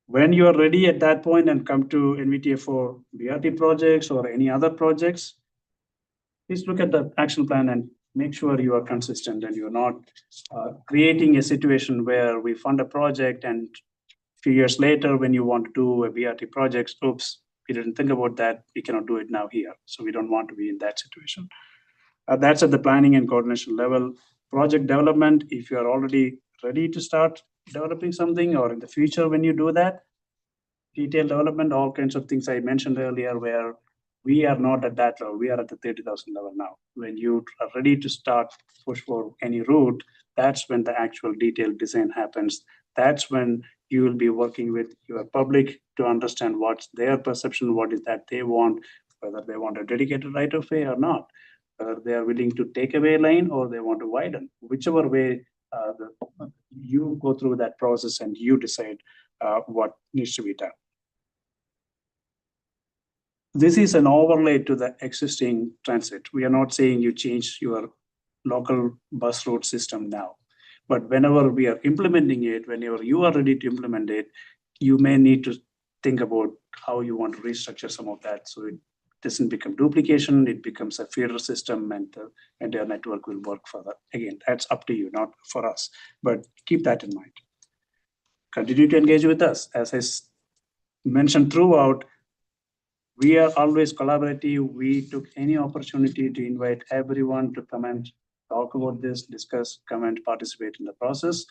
When you are ready at that point and come to NVTA for BRT projects or any other projects, please look at the action plan and make sure you are consistent and you're not creating a situation where we fund a project and few years later, when you want to do a BRT project, oops, we didn't think about that. We cannot do it now here. So we don't want to be in that situation. That's at the planning and coordination level. Project development, if you are already ready to start developing something, or in the future when you do that, detailed development, all kinds of things I mentioned earlier, where we are not at that level. We are at the 30,000 level now. When you are ready to start push for any route, that's when the actual detailed design happens. That's when you will be working with your public to understand what's their perception, what is that they want, whether they want a dedicated right of way or not. they are willing to take away lane or they want to widen, whichever way you go through that process and you decide what needs to be done. This is an overlay to the existing transit. We are not saying you change your local bus route system now. But whenever we are implementing it, whenever you are ready to implement it, you may need to think about how you want to restructure some of that. So it doesn't become duplication, it becomes a feeder system and the entire network will work further. Again, that's up to you, not for us, but keep that in mind. Continue to engage with us. As I mentioned throughout, we are always collaborative. We took any opportunity to invite everyone to come and talk about this, discuss, comment, participate in the process.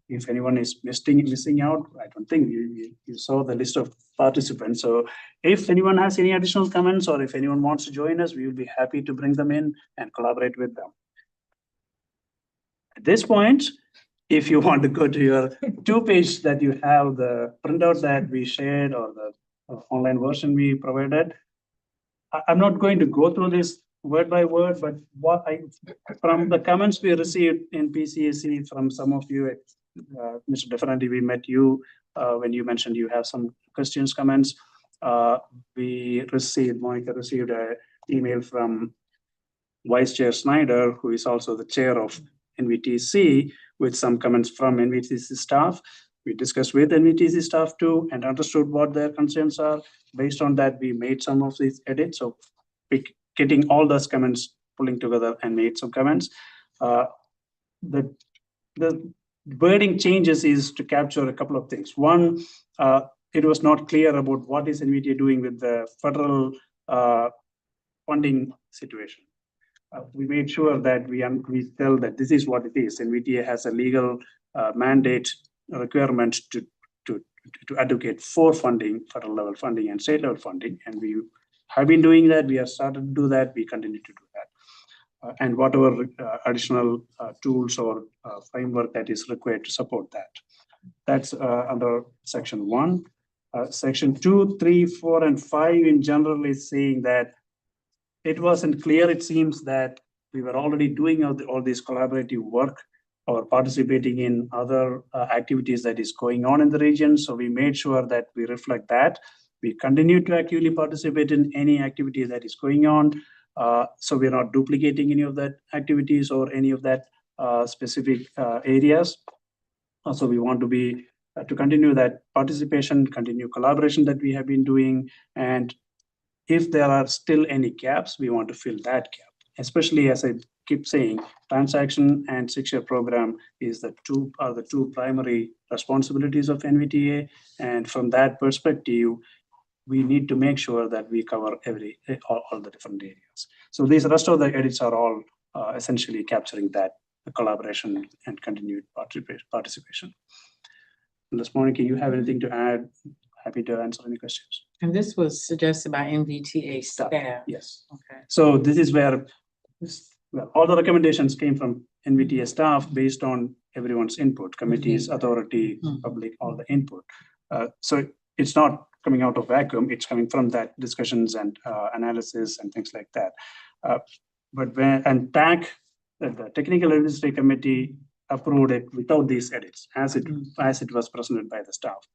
If anyone is missing out, I don't think you saw the list of participants. So if anyone has any additional comments or if anyone wants to join us, we will be happy to bring them in and collaborate with them. At this point, if you want to go to your 2-page that you have the printout that we shared or the online version we provided, I'm not going to go through this word by word, but from the comments we received in PCAC from some of you, Mr. Definitely, we met you when you mentioned you have some questions, comments. Monica received an email from Vice Chair Snyder, who is also the chair of NVTC, with some comments from NVTC staff. We discussed with NVTC staff too and understood what their concerns are. Based on that, we made some of these edits. So getting all those comments, pulling together and made some comments. The wording changes is to capture a couple of things. One, it was not clear about what is NVTA doing with the federal funding situation. We made sure that we tell that this is what it is. NVTA has a legal mandate requirement to advocate for funding, federal level funding and state level funding. And we have been doing that. We have started to do that. We continue to do that. And whatever additional tools or framework that is required to support that. That's under section 1. Section 2, 3, 4, and 5 in general is saying that it wasn't clear. It seems that we were already doing all this collaborative work or participating in other activities that is going on in the region. So we made sure that we reflect that. We continue to actively participate in any activity that is going on. So we're not duplicating any of that activities or any of that specific areas. Also, we want to be to continue that participation, continue collaboration that we have been doing. And if there are still any gaps, we want to fill that gap. Especially as I keep saying, transaction and 6-year program are the two primary responsibilities of NVTA. And from that perspective, we need to make sure that we cover all the different areas. So these rest of the edits are all essentially capturing that collaboration and continued participation. Unless Monica, you have anything to add? Happy to answer any questions. And this was suggested by NVTA staff. Yes. Okay. So this is where all the recommendations came from NVTA staff based on everyone's input, committees, authority, public, all the input. So it's not coming out of vacuum, it's coming from that discussions and analysis and things like that. The Technical Advisory Committee approved it without these edits as it was presented by the staff.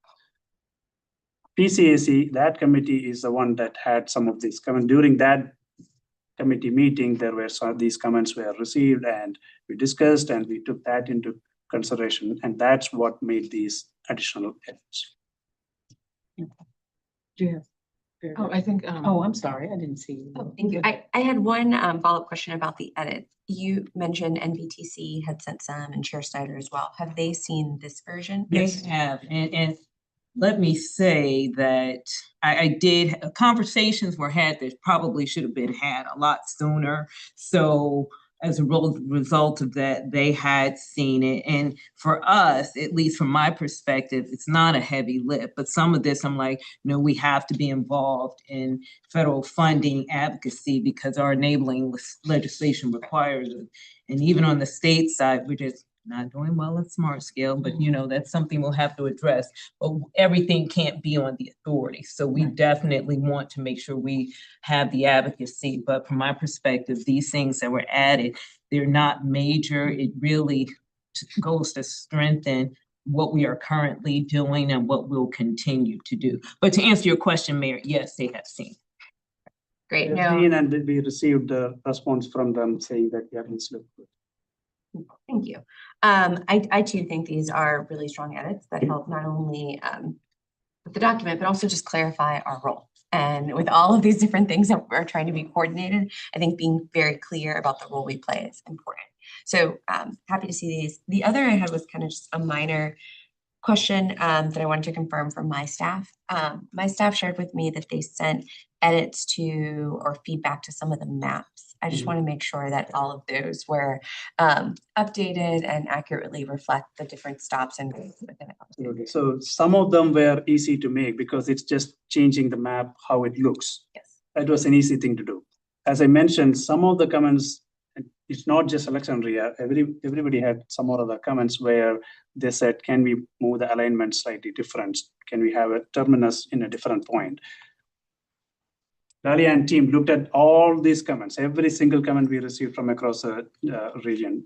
PCAC, that committee is the one that had some of these comments. During that committee meeting, there were some of these comments were received and we discussed and we took that into consideration, and that's what made these additional edits. Oh, I think, I'm sorry, I didn't see you. Oh, thank you. I had one follow-up question about the edit. You mentioned NVTC had sent some and Chair Snyder as well. Have they seen this version? They have, and let me say that I did, conversations were had that probably should have been had a lot sooner. So as a result of that, they had seen it. And for us, at least from my perspective, it's not a heavy lift, but some of this, I'm like, we have to be involved in federal funding advocacy because our enabling legislation requires it. And even on the state side, we're just not doing well at smart scale, but you know, that's something we'll have to address. But everything can't be on the authority. So we definitely want to make sure we have the advocacy. But from my perspective, these things that were added, they're not major. It really goes to strengthen what we are currently doing and what we'll continue to do. But to answer your question, Mayor, yes, they have seen. Great. They've No, seen and we received a response from them saying that, yeah, it's look good. thank you. I too think these are really strong edits that help not only with the document, but also just clarify our role. And with all of these different things that we're trying to be coordinated, I think being very clear about the role we play is important. So happy to see these. The other I had was kind of just a minor question that I wanted to confirm from my staff. My staff shared with me that they sent edits to or feedback to some of the maps. I just want to make sure that all of those were updated and accurately reflect the different stops and routes within it. Absolutely. So some of them were easy to make because it's just changing the map, how it looks. Yes. That was an easy thing to do. As I mentioned, some of the comments, it's not just Alexandria, everybody had some more other comments where they said, can we move the alignment slightly different? Can we have a terminus in a different point? Dahlia and team looked at all these comments, every single comment we received from across the region.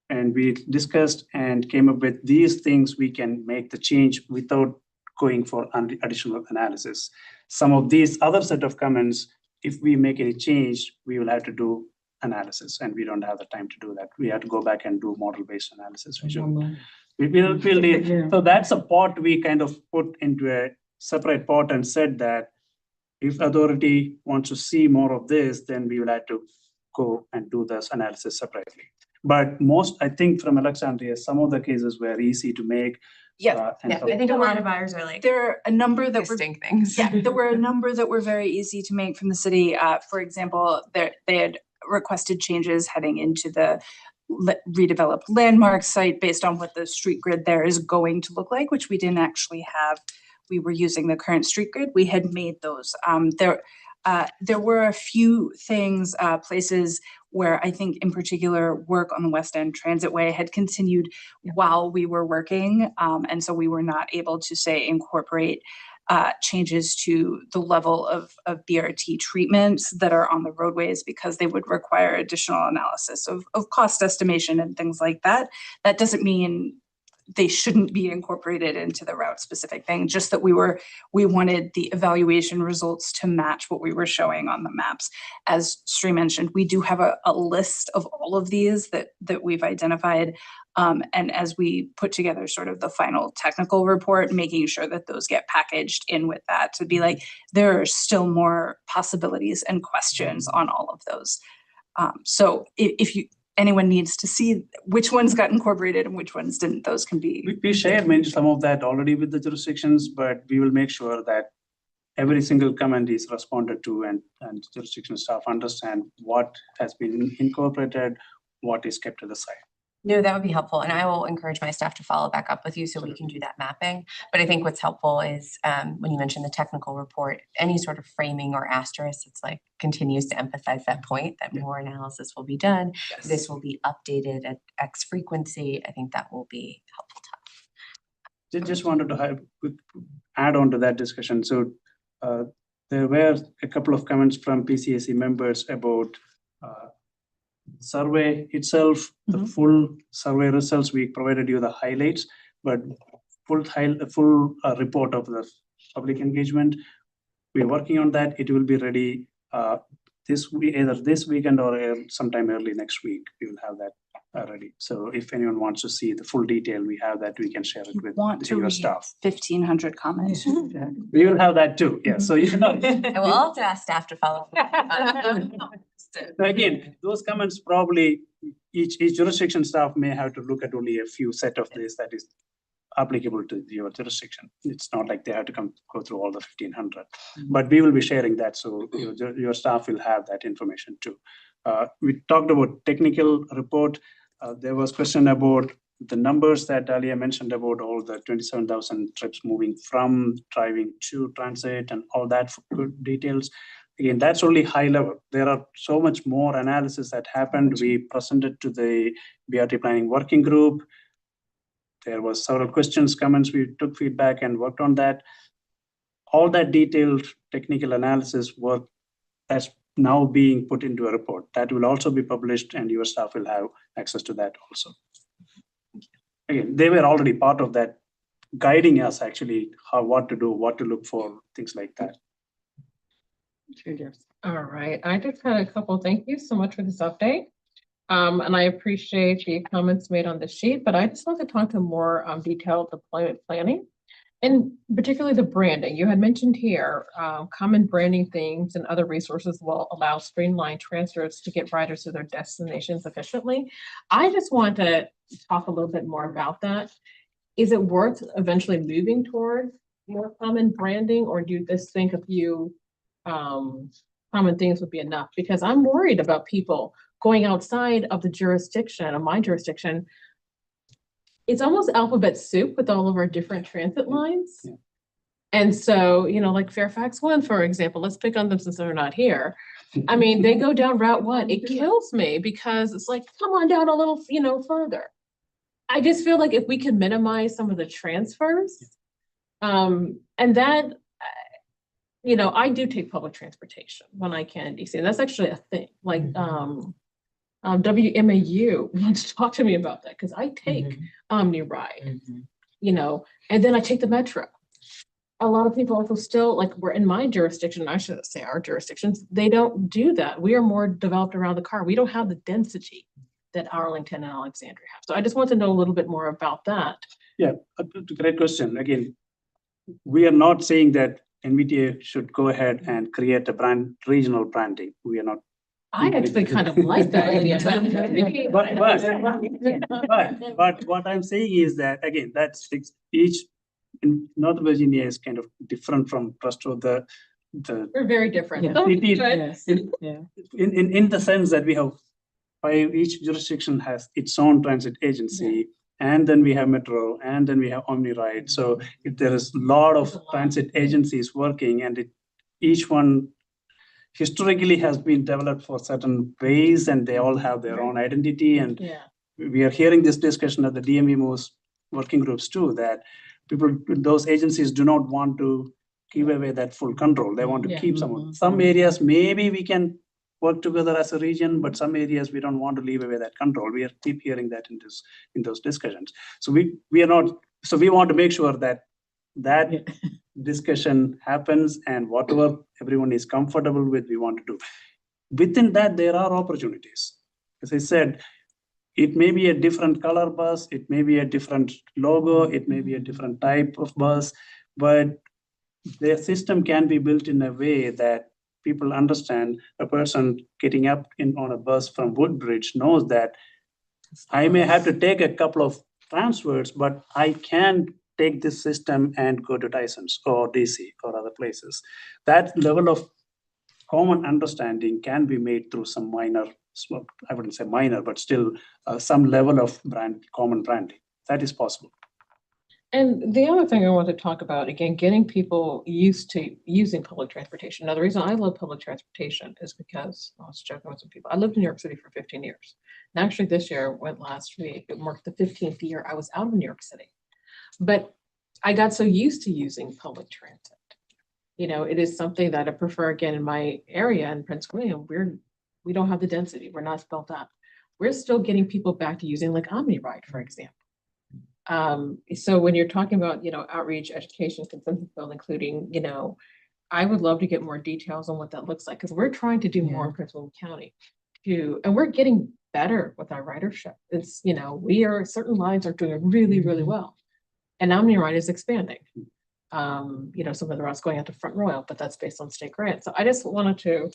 And we discussed and came up with these things we can make the change without going for additional analysis. Some of these other set of comments, if we make any change, we will have to do analysis, and we don't have the time to do that. We have to go back and do model-based analysis. We'll need, so that's a pot we kind of put into a separate pot and said that if authority wants to see more of this, then we will have to go and do this analysis separately. But most, I think from Alexandria, some of the cases were easy to make. Yeah, Yeah, I think a lot of ours are like there are a number that were distinct things. Yeah, there were a number that were very easy to make from the city. For example, they had requested changes heading into the redeveloped landmark site based on what the street grid there is going to look like, which we didn't actually have. We were using the current street grid. We had made those. There were a few things, places where I think in particular work on the West End Transitway had continued while we were working. And so we were not able to say incorporate changes to the level of BRT treatments that are on the roadways because they would require additional analysis of cost estimation and things like that. That doesn't mean they shouldn't be incorporated into the route specific thing, just that we wanted the evaluation results to match what we were showing on the maps. As Sri mentioned, we do have a list of all of these that we've identified. And as we put together sort of the final technical report, making sure that those get packaged in with that to be like, there are still more possibilities and questions on all of those. So if anyone needs to see which ones got incorporated and which ones didn't, those can be. We shared maybe some of that already with the jurisdictions, but we will make sure that every single comment is responded to and jurisdiction staff understand what has been incorporated, what is kept to the side. No, that would be helpful. And I will encourage my staff to follow back up with you so we can do that mapping. But I think what's helpful is when you mentioned the technical report, any sort of framing or asterisk, it's like continues to emphasize that point that more analysis will be done. Yes. This will be updated at X frequency. I think that will be helpful to us. Just wanted to add on to that discussion. So there were a couple of comments from PCAC members about survey itself, the full survey results. We provided you the highlights, but full report of the public engagement. We're working on that. It will be ready this week, either this weekend or sometime early next week. We will have that ready. So if anyone wants to see the full detail, we have that. We can share it with your staff. 1,500 comments. We will have that too. Yeah. So you know. I will also ask staff to follow. So again, those comments probably each jurisdiction staff may have to look at only a few set of this that is applicable to your jurisdiction. It's not like they have to go through all the 1,500, but we will be sharing that. So your staff will have that information too. We talked about technical report. There was question about the numbers that Dahlia mentioned about all the 27,000 trips moving from driving to transit and all that good details. Again, that's only high level. There are so much more analysis that happened. We presented to the BRT planning working group. There was several questions, comments. We took feedback and worked on that. All that detailed technical analysis work that's now being put into a report that will also be published, and your staff will have access to that also. Again, they were already part of that, guiding us actually what to do, what to look for, things like that. All right, I just had a couple, thank you so much for this update. And I appreciate the comments made on the sheet, but I just want to talk to more detailed deployment planning. And particularly the branding. You had mentioned here, common branding themes and other resources will allow streamlined transfers to get riders to their destinations efficiently. I just want to talk a little bit more about that. Is it worth eventually moving toward more common branding, or do you just think a few common things would be enough? Because I'm worried about people going outside of the jurisdiction, of my jurisdiction. It's almost alphabet soup with all of our different transit lines. Yeah. And so, you know, like Fairfax 1, for example, let's pick on them since they're not here. I mean, they go down Route 1. It kills me because it's like, come on down a little, you know, further. I just feel like if we can minimize some of the transfers, and that, you know, I do take public transportation when I can in DC, and that's actually a thing. Like, WMAU wants to talk to me about that because I take Omni Ride, you know, and then I take the Metro. A lot of people also still, like, we're in my jurisdiction, I shouldn't say our jurisdictions, they don't do that. We are more developed around the car. We don't have the density that Arlington and Alexandria have. So I just want to know a little bit more about that. Yeah, a great question. Again, we are not saying that NVTA should go ahead and create a regional branding. We are not. I actually kind of like that idea. But what I'm saying is that, again, that's each in North Virginia is kind of different from rest of the We're very different. Yeah. So It is- good. Yes, yeah. in the sense that we have each jurisdiction has its own transit agency, and then we have Metro, and then we have Omni Ride. So if there is a lot of transit agencies working, and each one historically has been developed for certain ways, and they all have their own identity. And Yeah. we are hearing this discussion at the DMVMO's working groups too, that those agencies do not want to give away that full control. They want to Yeah. keep some areas, maybe we can work together as a region, but some areas we don't want to leave away that control. We keep hearing that in those discussions. So we are not, so we want to make sure that discussion happens, and whatever everyone is comfortable with, we want to do. Within that, there are opportunities. As I said, it may be a different color bus, it may be a different logo, it may be a different type of bus, but the system can be built in a way that people understand. A person getting up on a bus from Woodbridge knows that I may have to take a couple of transfers, but I can take this system and go to Tyson's or DC or other places. That level of common understanding can be made through some minor, I wouldn't say minor, but still some level of common branding. That is possible. And the other thing I want to talk about, again, getting people used to using public transportation. Now, the reason I love public transportation is because I was joking with some people. I lived in New York City for 15 years. And actually this year, went last week, it marked the 15th year I was out of New York City. But I got so used to using public transit. You know, it is something that I prefer. Again, in my area in Prince William, we don't have the density. We're not built up. We're still getting people back to using like Omni Ride, for example. So when you're talking about, you know, outreach, education, consensus building, including, you know, I would love to get more details on what that looks like, because we're trying to do more in Prince William County too, and we're getting better with our ridership. It's, you know, certain lines are doing really, really well. And Omni Ride is expanding. You know, some of the routes going out to Front Royal, but that's based on state grant. So I just wanted to,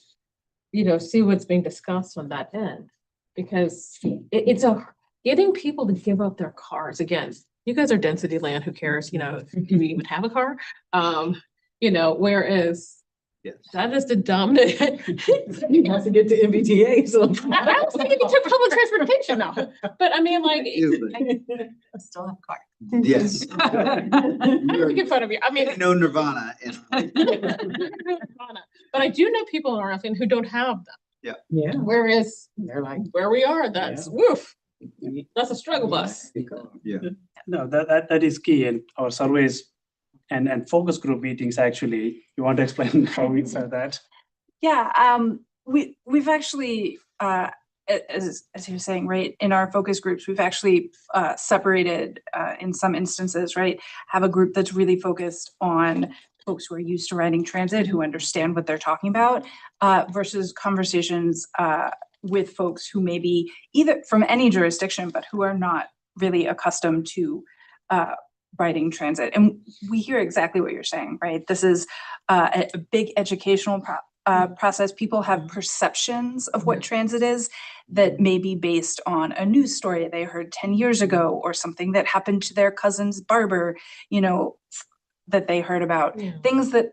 you know, see what's being discussed on that end, because it's getting people to give up their cars. Again, you guys are density land, who cares, you know, do we even have a car? You know, whereas that is the dominant. You have to get to NVTA, so. I was thinking you took public transportation now, but I mean, like. I still have a car. Yes. I'm making fun of you, I mean. No Nirvana. But But I do know people in Arlington who don't have them. Yeah. Whereas They're like, where we are, that's woof. That's a struggle bus. Yeah. No, that is key, and our surveys and focus group meetings, actually, you want to explain how we said that? Yeah, we've actually, as you're saying, right, in our focus groups, we've actually separated in some instances, right? Have a group that's really focused on folks who are used to riding transit, who understand what they're talking about, versus conversations with folks who may be either from any jurisdiction, but who are not really accustomed to riding transit. And we hear exactly what you're saying, right? This is a big educational process. People have perceptions of what transit is that may be based on a news story they heard 10 years ago, or something that happened to their cousin's barber, you know, that they heard about. Yeah. Things that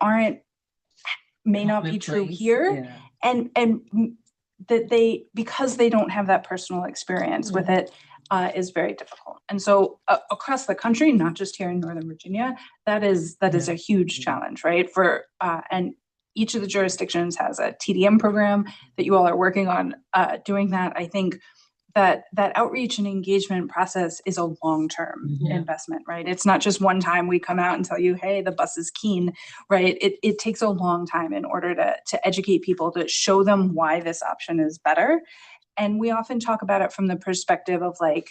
may not be true here. And that because they don't have that personal experience with it, is very difficult. And so across the country, not just here in Northern Virginia, that is a huge challenge, right? And each of the jurisdictions has a TDM program that you all are working on doing that. I think that outreach and engagement process is a long-term investment, right? It's not just one time we come out and tell you, hey, the bus is keen, right? It takes a long time in order to educate people, to show them why this option is better. And we often talk about it from the perspective of like,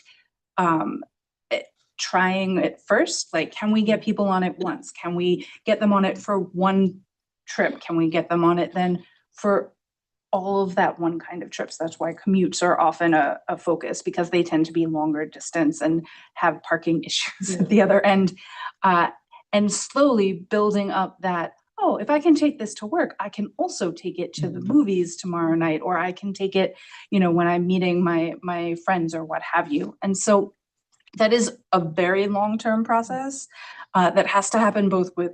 trying it first, like, can we get people on it once? Can we get them on it for one trip? Can we get them on it then for all of that one kind of trips? That's why commutes are often a focus, because they tend to be longer distance and have parking issues at the other end. And slowly building up that, oh, if I can take this to work, I can also take it to the movies tomorrow night, or I can take it, you know, when I'm meeting my friends or what have you. And so that is a very long-term process that has to happen both with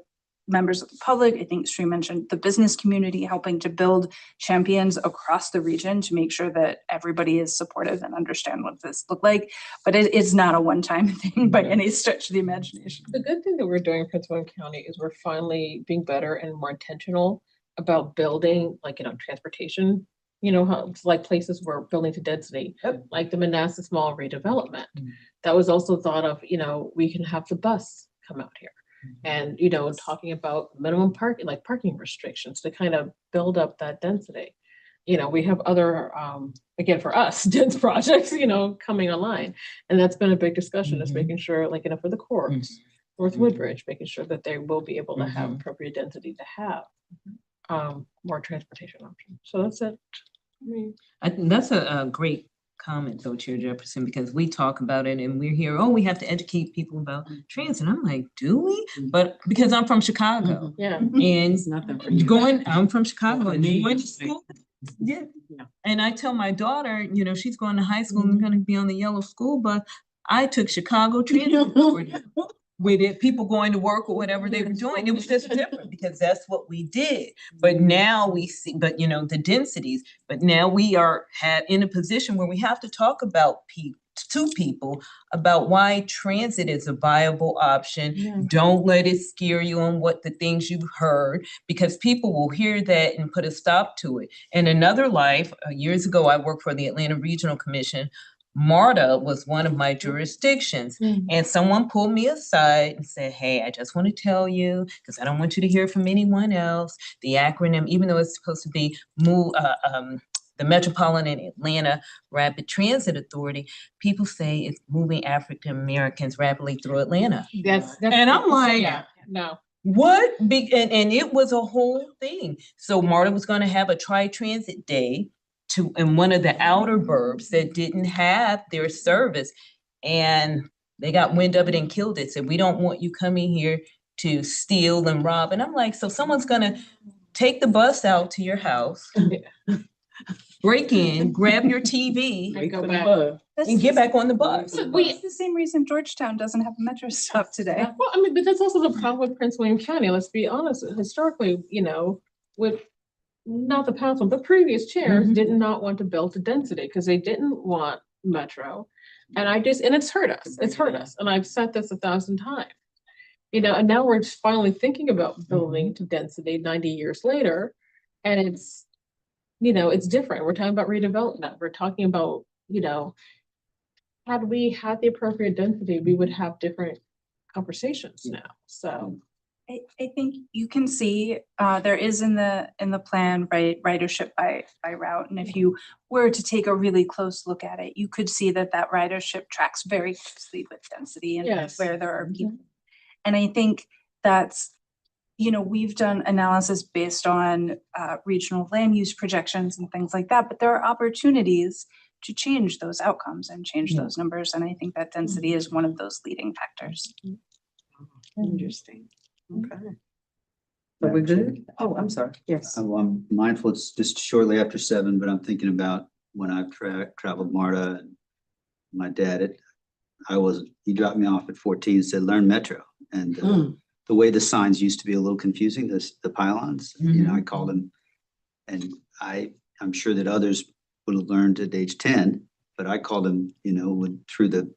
members of the public. I think Sri mentioned the business community, helping to build champions across the region to make sure that everybody is supportive and understand what this look like. But it is not a one-time thing by any stretch of the imagination. The good thing that we're doing in Prince William County is we're finally being better and more intentional about building, like, you know, transportation, you know, how it's like places where building to density, like the Manassas Mall redevelopment. That was also thought of, you know, we can have the bus come out here. And, you know, talking about minimum parking, like parking restrictions to kind of build up that density. You know, we have other, again, for us, dense projects, you know, coming online. And that's been a big discussion, is making sure, like, you know, for the courts, North Woodbridge, making sure that they will be able to have appropriate density to have more transportation options. So that's it. I think that's a great comment though, Chair Jefferson, because we talk about it and we're here, oh, we have to educate people about transit. I'm like, do we? But because I'm from Chicago Yeah. and nothing for you. I'm from Chicago and going to school. Yeah. And I tell my daughter, you know, she's going to high school and going to be on the yellow school bus. I took Chicago transit with it, people going to work or whatever they were doing. It was just different because that's what we did. But now we see, but you know, the densities, but now we are in a position where we have to talk about to people about why transit is a viable option. Don't let it scare you on what the things you've heard, because people will hear that and put a stop to it. In another life, years ago, I worked for the Atlanta Regional Commission. MARTA was one of my jurisdictions, and someone pulled me aside and said, hey, I just want to tell you, because I don't want you to hear from anyone else, the acronym, even though it's supposed to be the Metropolitan Atlanta Rapid Transit Authority, people say it's moving African Americans rapidly through Atlanta. That's And I'm like, no. What? And it was a whole thing. So MARTA was going to have a tri-transit day in one of the outer burbs that didn't have their service, and they got wind of it and killed it. Said, we don't want you coming here to steal and rob. And I'm like, so someone's gonna take the bus out to your house, break in, grab your TV, And go back. and get back on the bus. It's the same reason Georgetown doesn't have a metro stop today. Well, I mean, but that's also the problem with Prince William County. Let's be honest, historically, you know, with not the past one, but previous chairs did not want to build to density because they didn't want metro. And it's hurt us. It's hurt us. And I've said this 1,000 times. You know, and now we're just finally thinking about building to density 90 years later. And it's, you know, it's different. We're talking about redevelopment. We're talking about, you know, had we had the appropriate density, we would have different conversations now. So. I think you can see, there is in the plan, right, ridership by route. And if you were to take a really close look at it, you could see that ridership tracks very closely with density and Yes. where there are people. And I think that's, you know, we've done analysis based on regional land use projections and things like that, but there are opportunities to change those outcomes and change those numbers. And I think that density is one of those leading factors. Interesting. Okay. Are we good? Oh, I'm sorry. Yes. I'm mindful it's just shortly after 7, but I'm thinking about when I've traveled MARTA and my dad, he dropped me off at 14 and said, learn Metro. And the way the signs used to be a little confusing, the pylons, you know, I called him, and I'm sure that others would have learned at age 10, but I called him, you know, through the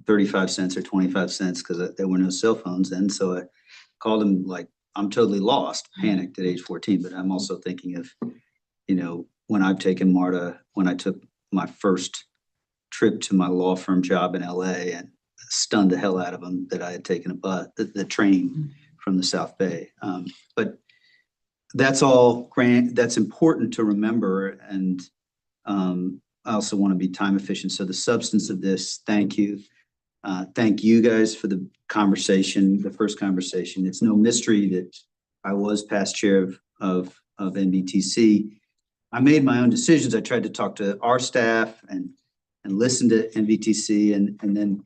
35 cents or 25 cents because there were no cell phones. And so I called him like, I'm totally lost, panicked at age 14. But I'm also thinking of, you know, when I've taken MARTA, when I took my first trip to my law firm job in LA and stunned the hell out of them that I had taken the train from the South Bay. But that's all that's important to remember. And I also want to be time efficient. So the substance of this, thank you. Thank you guys for the conversation, the first conversation. It's no mystery that I was past chair of NVTC. I made my own decisions. I tried to talk to our staff and listen to NVTC, and then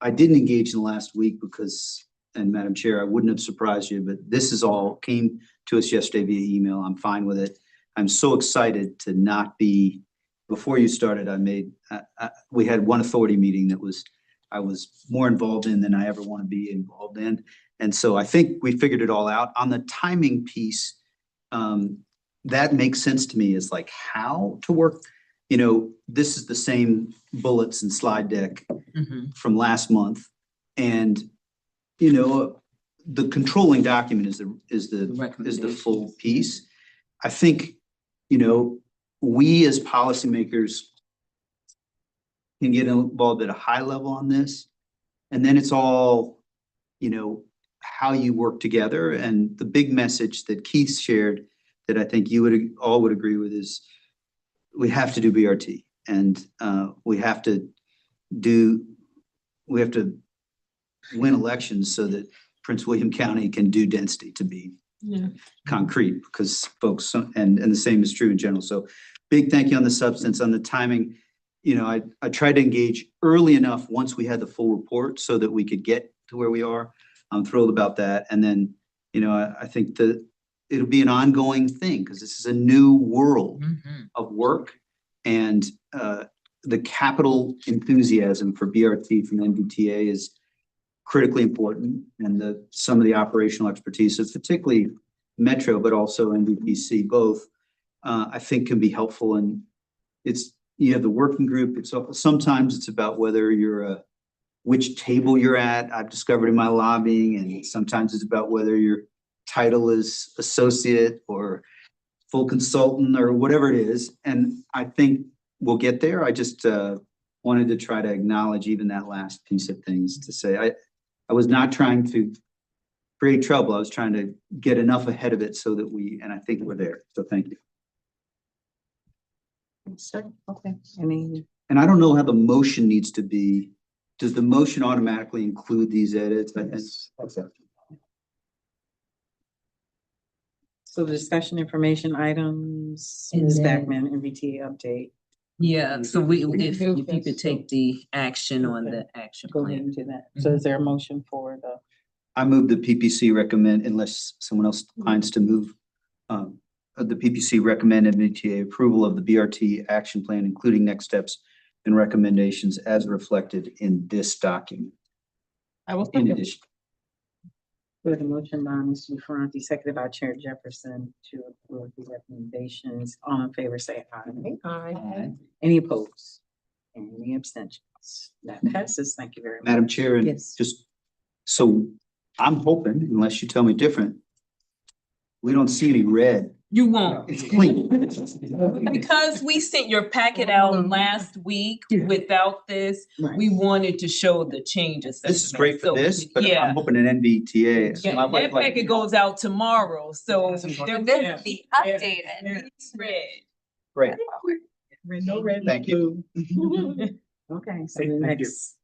I didn't engage in the last week because, and Madam Chair, I wouldn't have surprised you, but this is all came to us yesterday via email. I'm fine with it. I'm so excited to not be, before you started, we had one authority meeting that I was more involved in than I ever want to be involved in. And so I think we figured it all out. On the timing piece, that makes sense to me, is like how to work. You know, this is the same bullets and slide deck from last month. And, you know, the controlling document is the full piece. I think, you know, we as policymakers can get involved at a high level on this. And then it's all, you know, how you work together. And the big message that Keith shared that I think you all would agree with is we have to do BRT, and we have to win elections so that Prince William County can do density to be concrete, because folks, and the same is true in general. So big thank you on the substance. On the timing, you know, I tried to engage early enough once we had the full report so that we could get to where we are. I'm thrilled about that. And then, you know, I think that it'll be an ongoing thing because this is a new world of work, and the capital enthusiasm for BRT from NVTA is critically important, and some of the operational expertise, particularly Metro, but also NVPC, both I think can be helpful. And you have the working group. Sometimes it's about whether you're which table you're at. I've discovered in my lobbying, and sometimes it's about whether your title is associate or full consultant or whatever it is. And I think we'll get there. I just wanted to try to acknowledge even that last piece of things to say, I was not trying to create trouble. I was trying to get enough ahead of it so that and I think we're there. So thank you. Okay. And I don't know how the motion needs to be. Does the motion automatically include these edits? So the discussion information items, And Ms. then- Backman, MBTA update. Yeah, so if you could take the action on the action Go ahead plan. and do that. So is there a motion for the? I move the PPC recommend, unless someone else finds to move, the PPC recommend MBTA approval of the BRT action plan, including next steps and recommendations as reflected in this document. I will In second. addition, We have a motion by Mr. Ferranti, seconded by Chair Jefferson to approve the recommendations. All in favor, say aye. Aye. Any opposed? Any abstentions? That passes. Thank you very much. Madam Chair, and Yes. just, so I'm hoping, unless you tell me different, we don't see any red You won't. It's clean. Because we sent your packet out last week without this, Right. we wanted to show the changes. This is great for So, this, but yeah. I'm hoping an NVTA. Yeah, my wife that like- packet goes out tomorrow, so. This will be updated. It's red. Great. No red, no Thank you. blue. Okay, so the Thank you. next.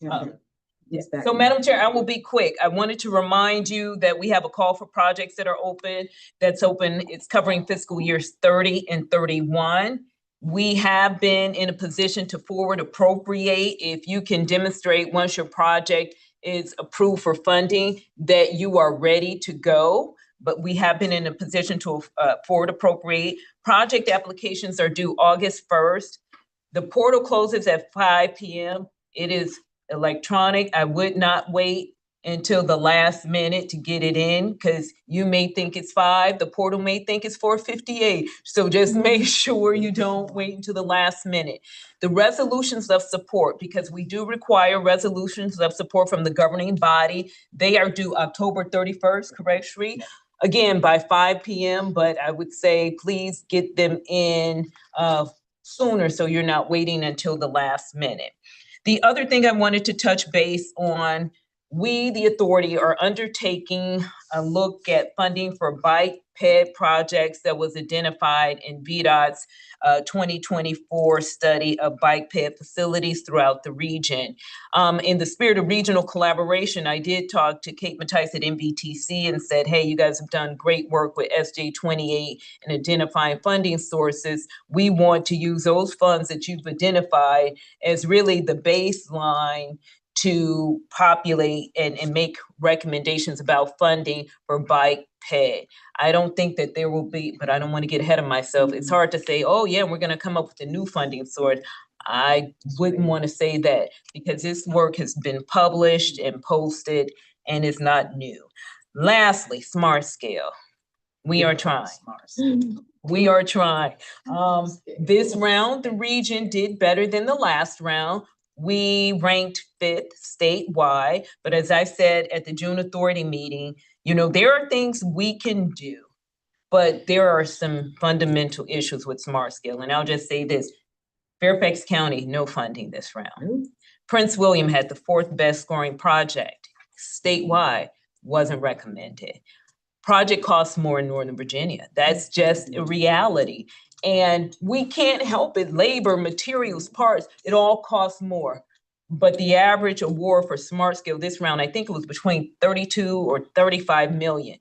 is that So one. Madam Chair, I will be quick. I wanted to remind you that we have a call for projects that are open, that's open. It's covering fiscal years 30 and 31. We have been in a position to forward appropriate if you can demonstrate once your project is approved for funding that you are ready to go. But we have been in a position to forward appropriate. Project applications are due August 1st. The portal closes at 5 p.m. It is electronic. I would not wait until the last minute to get it in, because you may think it's 5, the portal may think it's 4:58. So just make sure you don't wait until the last minute. The resolutions of support, because we do require resolutions of support from the governing body, they are due October 31st, correct, Shri? Again, by 5 p.m., but I would say please get them in sooner so you're not waiting until the last minute. The other thing I wanted to touch base on, we, the authority, are undertaking a look at funding for bike ped projects that was identified in VDOT's 2024 study of bike ped facilities throughout the region. In the spirit of regional collaboration, I did talk to Kate Mattice at NVTC and said, hey, you guys have done great work with SJ28 and identifying funding sources. We want to use those funds that you've identified as really the baseline to populate and make recommendations about funding for bike ped. I don't think that there will be, but I don't want to get ahead of myself. It's hard to say, oh yeah, we're going to come up with a new funding source. I wouldn't want to say that, because this work has been published and posted and is not new. Lastly, smart scale. We are trying. We are trying. This round, the region did better than the last round. We ranked 5th statewide, but as I said at the June Authority meeting, you know, there are things we can do, but there are some fundamental issues with smart scale. And I'll just say this, Fairfax County, no funding this round. Prince William had the 4th best scoring project. Statewide, wasn't recommended. Project costs more in Northern Virginia. That's just a reality. And we can't help it. Labor, materials, parts, it all costs more. But the average award for smart scale this round, I think it was between 32 or 35 million.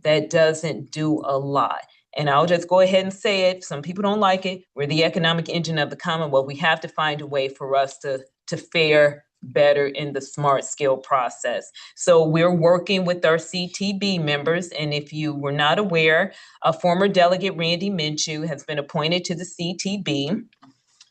That doesn't do a lot. And I'll just go ahead and say it. Some people don't like it. We're the economic engine of the Commonwealth. We have to find a way for us to fare better in the smart scale process. So we're working with our CTB members. And if you were not aware, a former delegate, Randy Minshew, has been appointed to the CTB.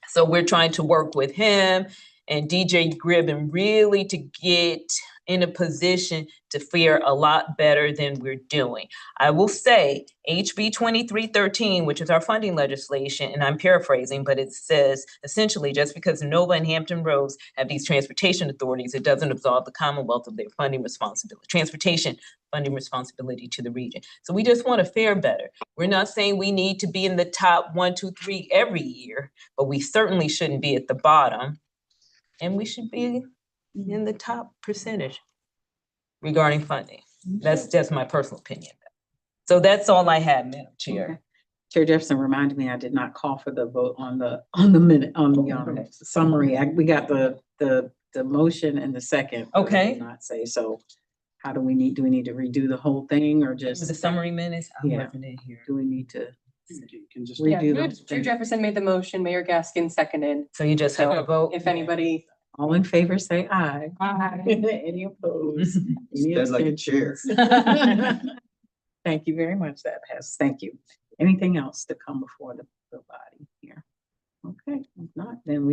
So we're trying to work with him and DJ Gribben really to get in a position to fare a lot better than we're doing. I will say HB 2313, which is our funding legislation, and I'm paraphrasing, but it says essentially just because Nova and Hampton Roads have these transportation authorities, it doesn't absolve the Commonwealth of their funding responsibility, transportation funding responsibility to the region. So we just want to fare better. We're not saying we need to be in the top 1, 2, 3 every year, but we certainly shouldn't be at the bottom. And we should be in the top percentage regarding funding. That's just my personal opinion. So that's all I have, Madam Chair. Okay. Chair Jefferson reminded me I did not call for the vote on the minute, on the summary. We got the motion and the second. but I did Okay. Not say, so how do we need to redo the whole thing or just? The summary minutes, I Yeah. wasn't in here. Do we need to You can just. redo Yeah, the whole Chair thing? Jefferson made the motion, Mayor Gaskin seconded. So you just have to So vote? if anybody. All in favor, say aye. Any opposed? Any Dead like a chair. abstentions? Thank you very much. That passes. Thank you. Anything else to come before the body here? Okay, if not, then we